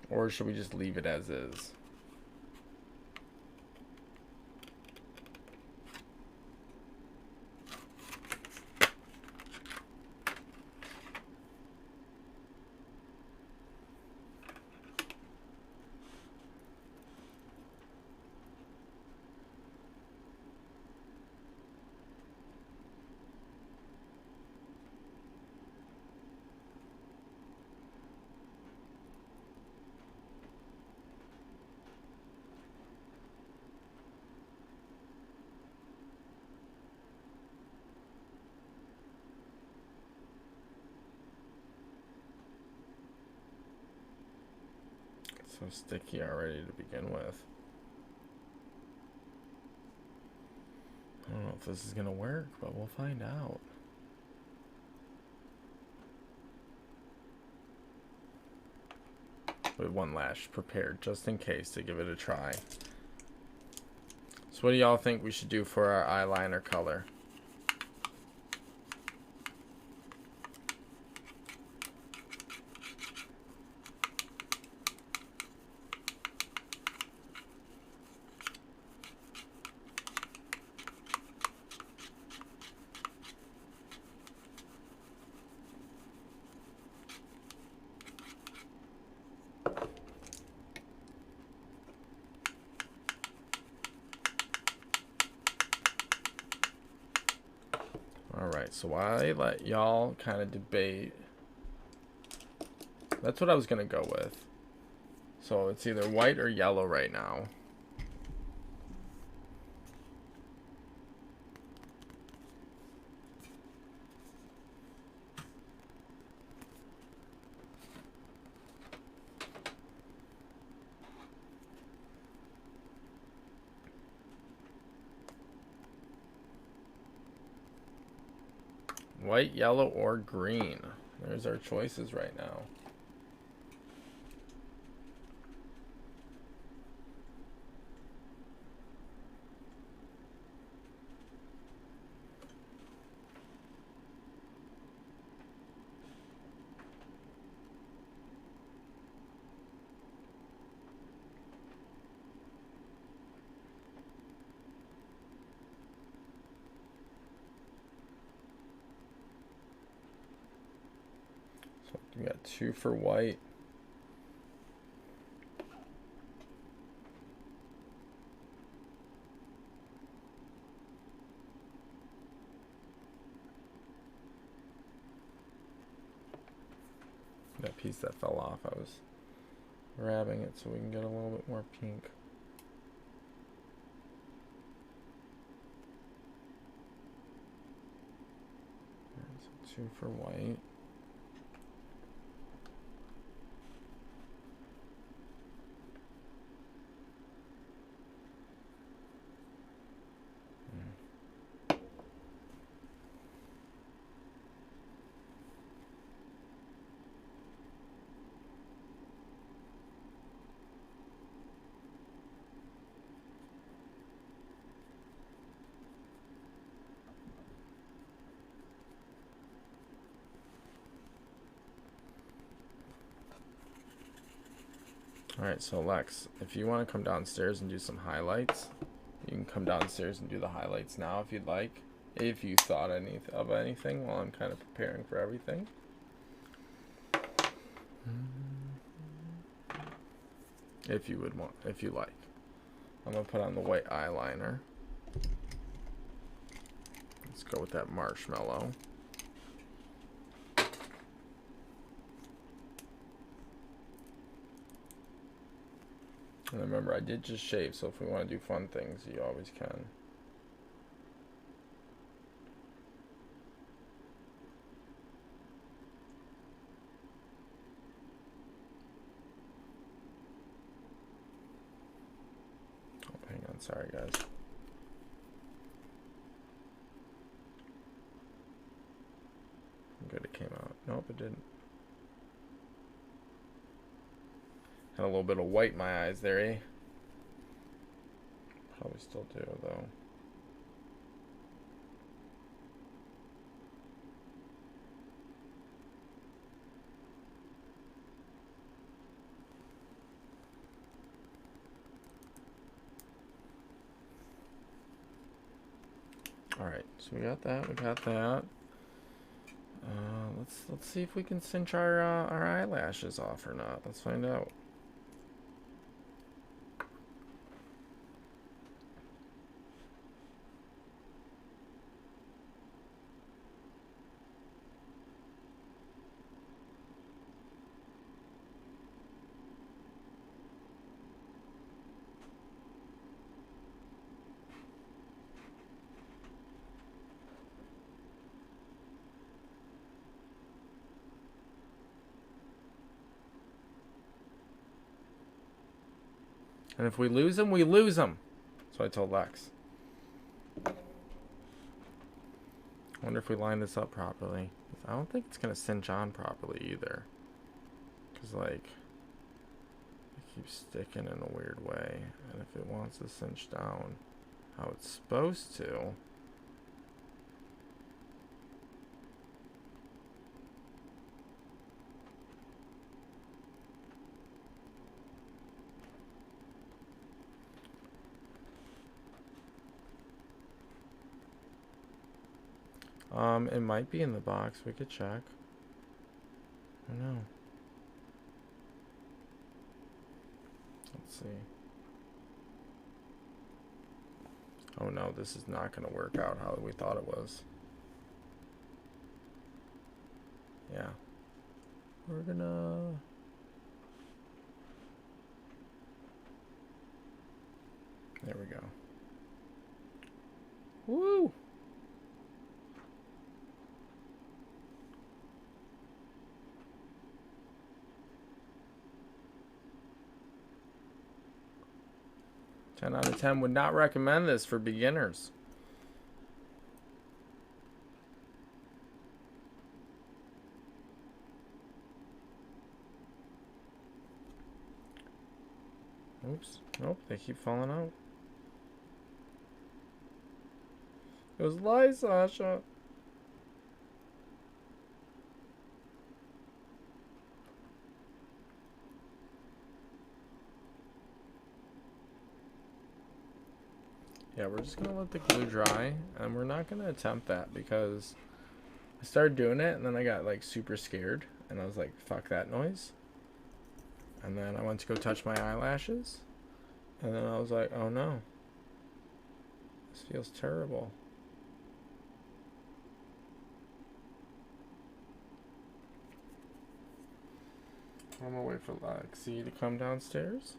Or should we just leave it as is? So sticky already to begin with. I don't know if this is gonna work, but we'll find out. With one lash prepared just in case to give it a try. So what do y'all think we should do for our eyeliner color? Alright, so I let y'all kind of debate. That's what I was going to go with. So it's either white or yellow right now. White, yellow, or green. There's our choices right now. So we got 2 for white. That piece that fell off, I was grabbing it so we can get a little bit more pink. So 2 for white. Alright, so Lex, if you want to come downstairs and do some highlights, you can come downstairs and do the highlights now if you'd like. If you thought of anything while I'm kind of preparing for everything. If you would want, if you like. I'm going to put on the white eyeliner. Let's go with that marshmallow. And remember, I did just shave, so if we want to do fun things, you always can. Oh, hang on, sorry guys. Good, it came out. Nope, it didn't. Had a little bit of white in my eyes there, eh? Probably still do, though. All right, so we got that. We got that. Let's see if we can cinch our eyelashes off or not. Let's find out. And if we lose them, we lose them. So I told Lex. I wonder if we line this up properly. I don't think it's going to cinch on properly either. Because, like, it keeps sticking in a weird way. And if it wants to cinch down how it's supposed to... it might be in the box. We could check. I don't know. Let's see. Oh no, this is not going to work out how we thought it was. Yeah. We're gonna... There we go. Woo! Ten out of 10 would not recommend this for beginners. Oops. Nope, they keep falling out. It was lies, Sasha. Yeah, we're just gonna let the glue dry, and we're not gonna attempt that because I started doing it, and then I got like super scared, and I was like, fuck that noise. And then I went to go touch my eyelashes, and then I was like, oh no, this feels terrible. I'm gonna wait for Lexi to come downstairs.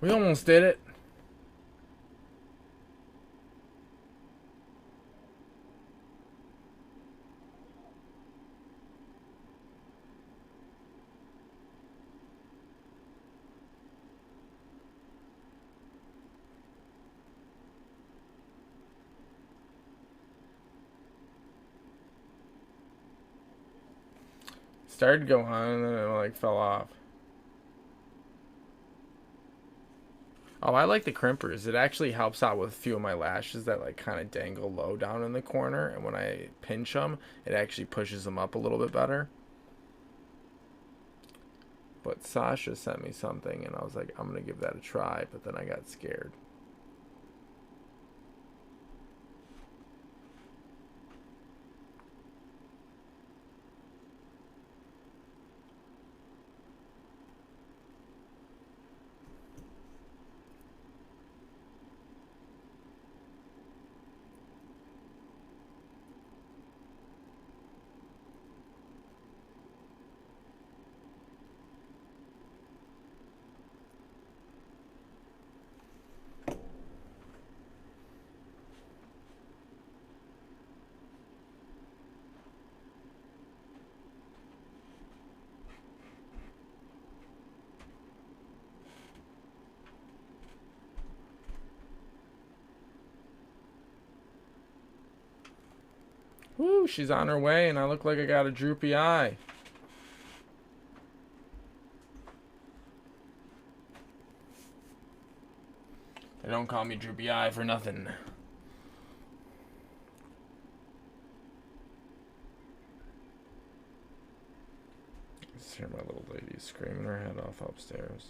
We almost did it. Started to go on, and then it like fell off. Oh, I like the crimpers. It actually helps out with a few of my lashes that like kind of dangle low down in the corner, and when I pinch them, it actually pushes them up a little bit better. But Sasha sent me something, and I was like, I'm gonna give that a try, but then I got scared. Woo, she's on her way, and I look like I got a droopy eye. They don't call me droopy eye for nothing. Just hear my little lady screaming her head off upstairs.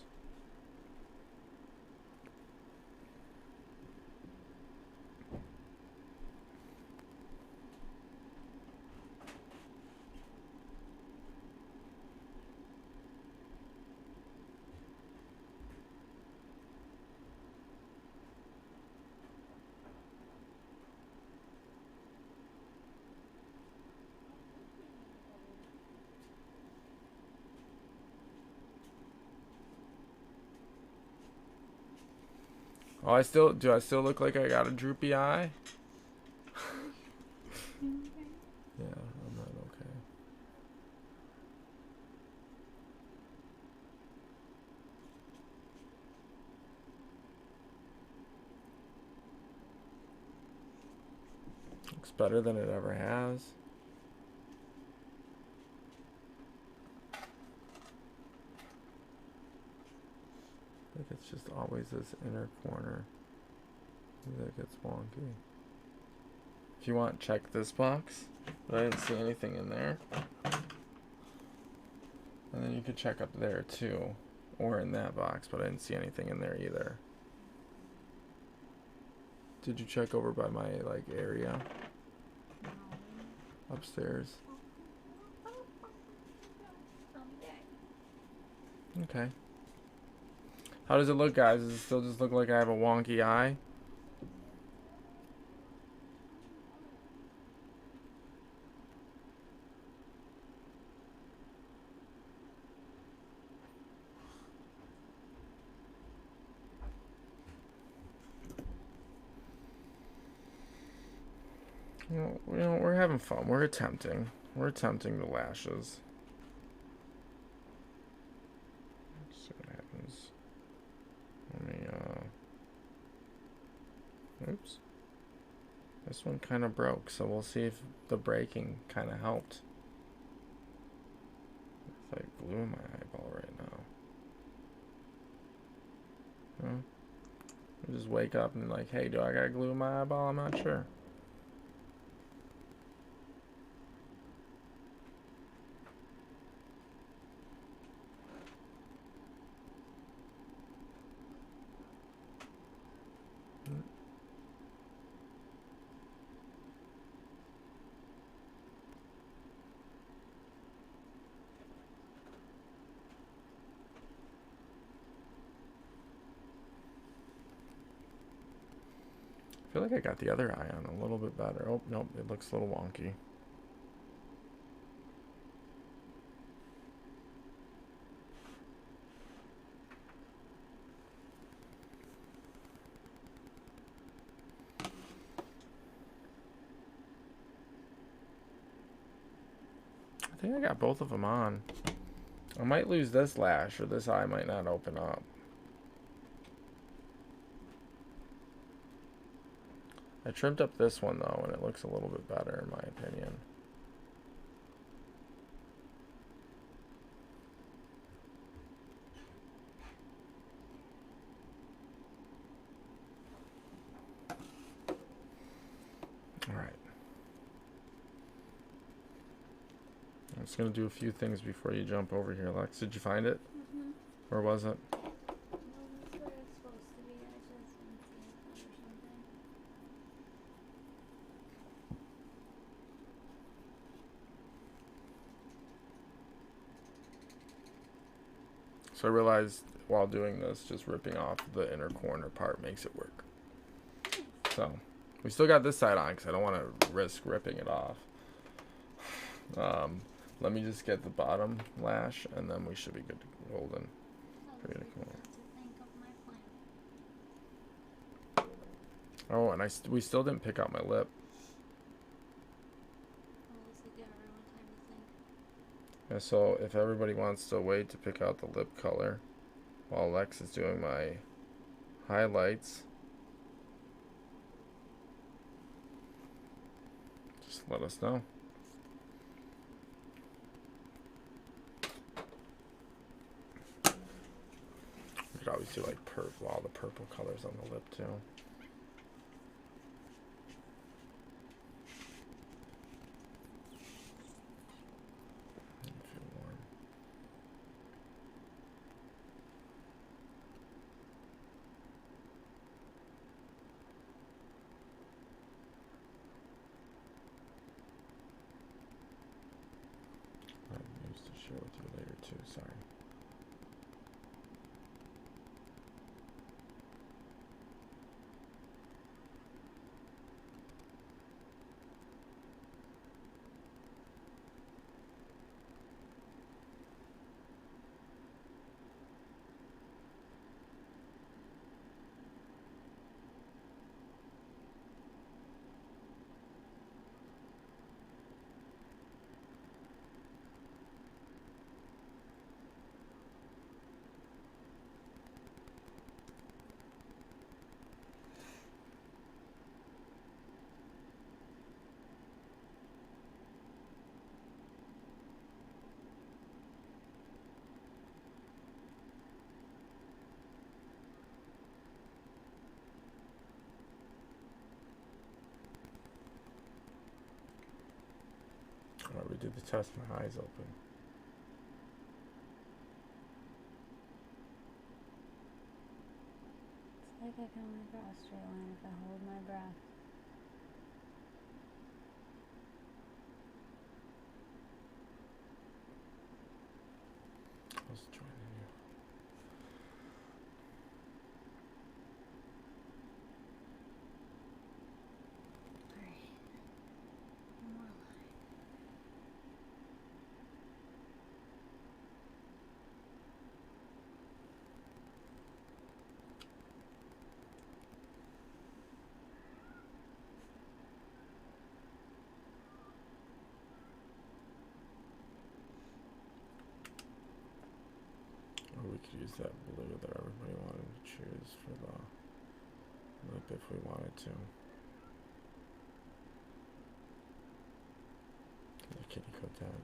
Oh, I still look like I got a droopy eye? Yeah, I'm not okay. Looks better than it ever has. I think it's just always this inner corner that gets wonky. If you want, check this box, but I didn't see anything in there. And then you could check up there too, or in that box, but I didn't see anything in there either. Did you check over by my like area? Upstairs. Okay. How does it look, guys? Does it still just look like I have a wonky eye? We're having fun. We're attempting. We're attempting the lashes. Let's see what happens. Let me, oops. This one kind of broke, so we'll see if the breaking kind of helped. If I glue my eyeball right now. Huh? I just wake up and like, hey, do I gotta glue my eyeball? I'm not sure. I feel like I got the other eye on a little bit better. Oh, nope, it looks a little wonky. I think I got both of them on. I might lose this lash, or this eye might not open up. I trimmed up this one though, and it looks a little bit better in my opinion. Alright. I'm just going to do a few things before you jump over here. Lex, did you find it? Mm-hmm. Where was it? Well, that's where it's supposed to be. I just didn't see it or something. So I realized while doing this, just ripping off the inner corner part makes it work. So we still got this side on because I don't want to risk ripping it off. Let me just get the bottom lash, and then we should be good to golden. Pretty cool. Oh, and we still didn't pick out my lip. Yeah, so if everybody wants to wait to pick out the lip color while Lex is doing my highlights, just let us know. We could always do like all the purple colors on the lip too. Share with you later too, sorry. Alright, we did the test, my eyes open. It's like I can only draw a straight line if I hold my breath. I was joining you. Alright. One more line. use that blue that everybody wanted to choose for the lip if we wanted to. The kitty Coquette.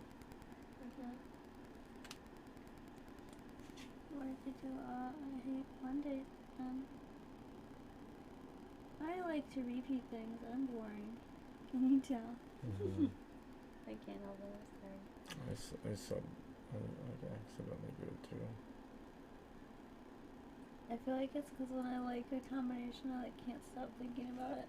What did you do? I hate Mondays. I like to repeat things. I'm boring. Can you tell? I can't help it. I'm sorry. I accidentally do it too. I feel like it's because when I like a combination, I like can't stop thinking about it.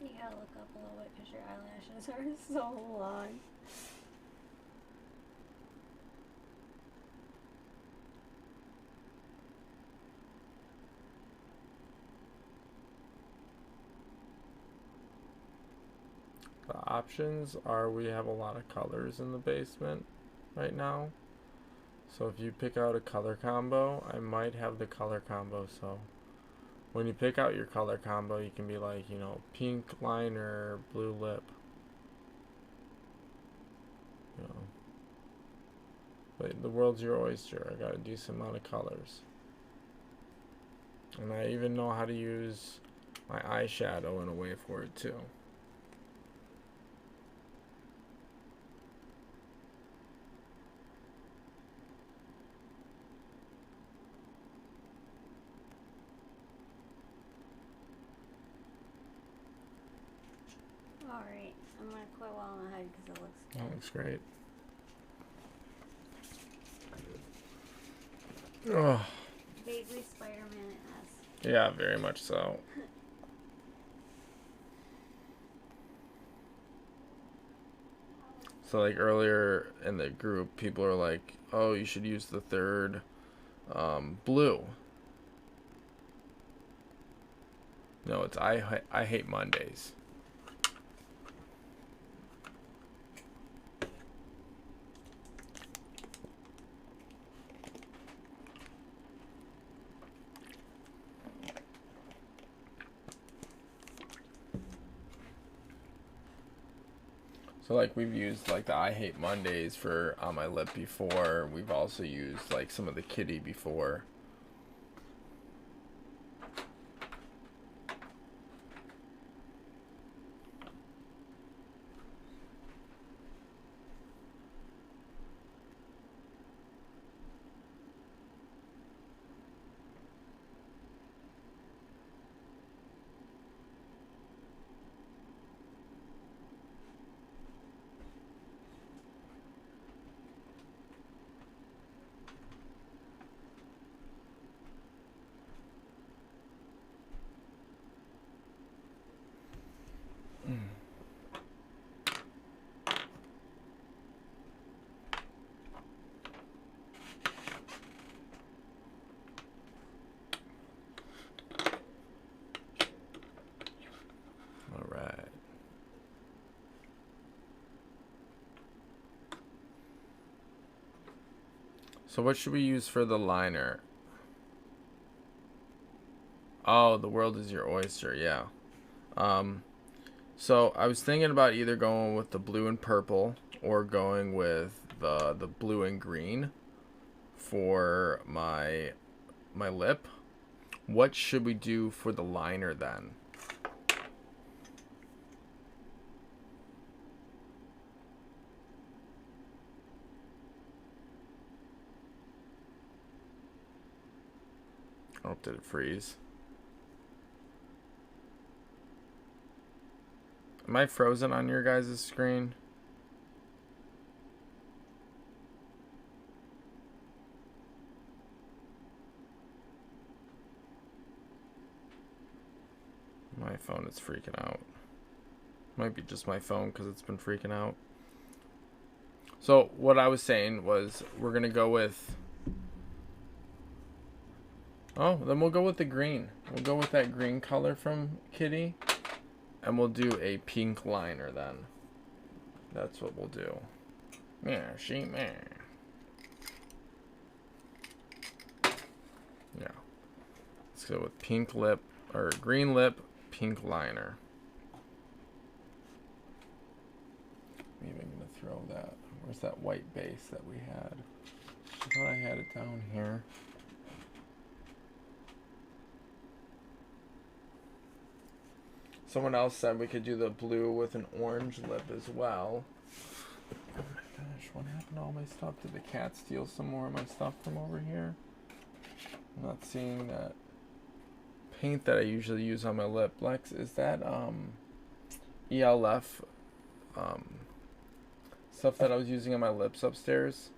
You gotta look up a little bit because your eyelashes are so long. The options are we have a lot of colors in the basement right now. So if you pick out a color combo, I might have the color combo. So when you pick out your color combo, you can be like, you know, pink liner, blue lip. You know. But the world's your oyster. I got a decent amount of colors. And I even know how to use my eyeshadow in a way for it too. Alright, I'm gonna quit while I'm ahead because it looks good. That looks great. Oh. Vaguely Spider-Man-esque. Yeah, very much so. So like earlier in the group, people are like, oh, you should use the third blue. No, it's I hate Mondays. So like we've used like the I hate Mondays for on my lip before. We've also used like some of the kitty before. So what should we use for the liner? Oh, the world is your oyster, yeah. So I was thinking about either going with the blue and purple or going with the blue and green for my lip. What should we do for the liner then? Oh, did it freeze? Am I frozen on your guys' screen? My phone is freaking out. Might be just my phone because it's been freaking out. So what I was saying was we're going to go with... Oh, then we'll go with the green. We'll go with that green color from Kitty. And we'll do a pink liner then. That's what we'll do. Yeah, Yeah. Let's go with pink lip, or green lip, pink liner. I'm even gonna throw that. Where's that white base that we had? I thought I had it down here. Someone else said we could do the blue with an orange lip as well. Oh my gosh, what happened to all my stuff? Did the cat steal some more of my stuff from over here? I'm not seeing that paint that I usually use on my lip. Lex, is that e.l.f. Stuff that I was using on my lips upstairs?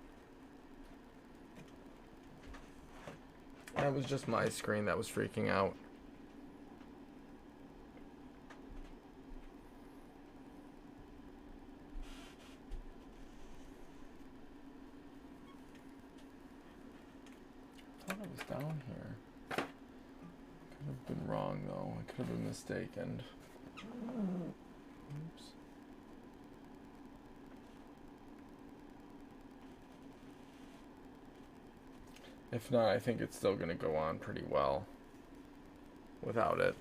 That was just my screen that was freaking out. I thought it was down here. Could have been wrong though. I could have been mistaken. Oops. If not, I think it's still going to go on pretty well without it.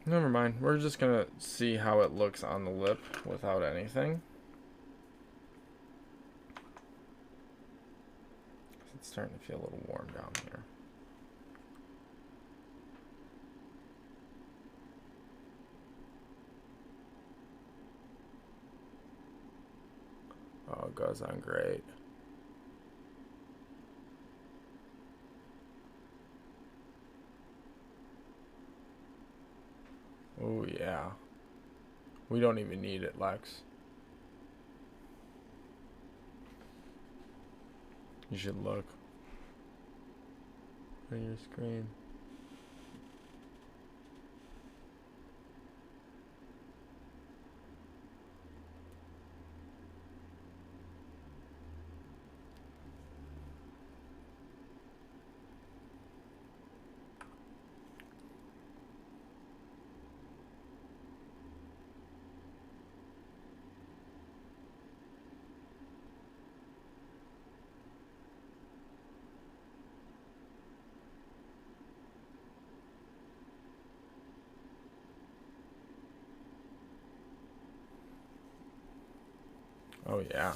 Never mind. We're just gonna see how it looks on the lip without anything. It's starting to feel a little warm down here. Oh, it goes on great. Oh yeah. We don't even need it, Lex. You should look on your screen. Oh yeah.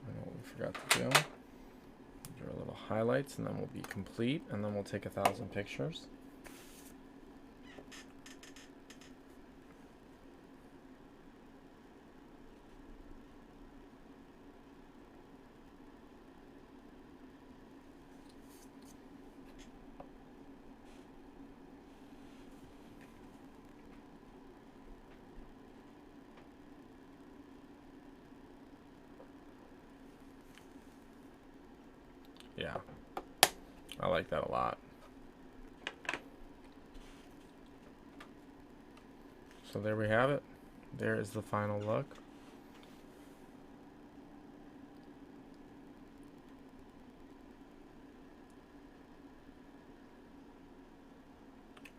I know what we forgot to do. Do our little highlights and then we'll be complete and then we'll take 1,000 pictures. Yeah, I like that a lot. So there we have it. There is the final look.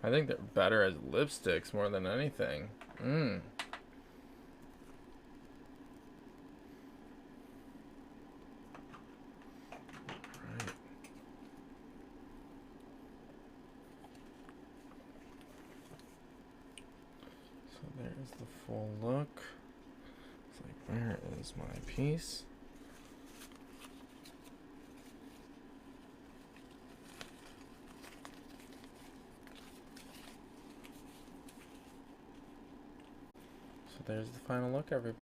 I think they're better as lipsticks more than anything. Mmm. Right. So there's the full look. It's like, where is my piece? So there's the final look, everybody.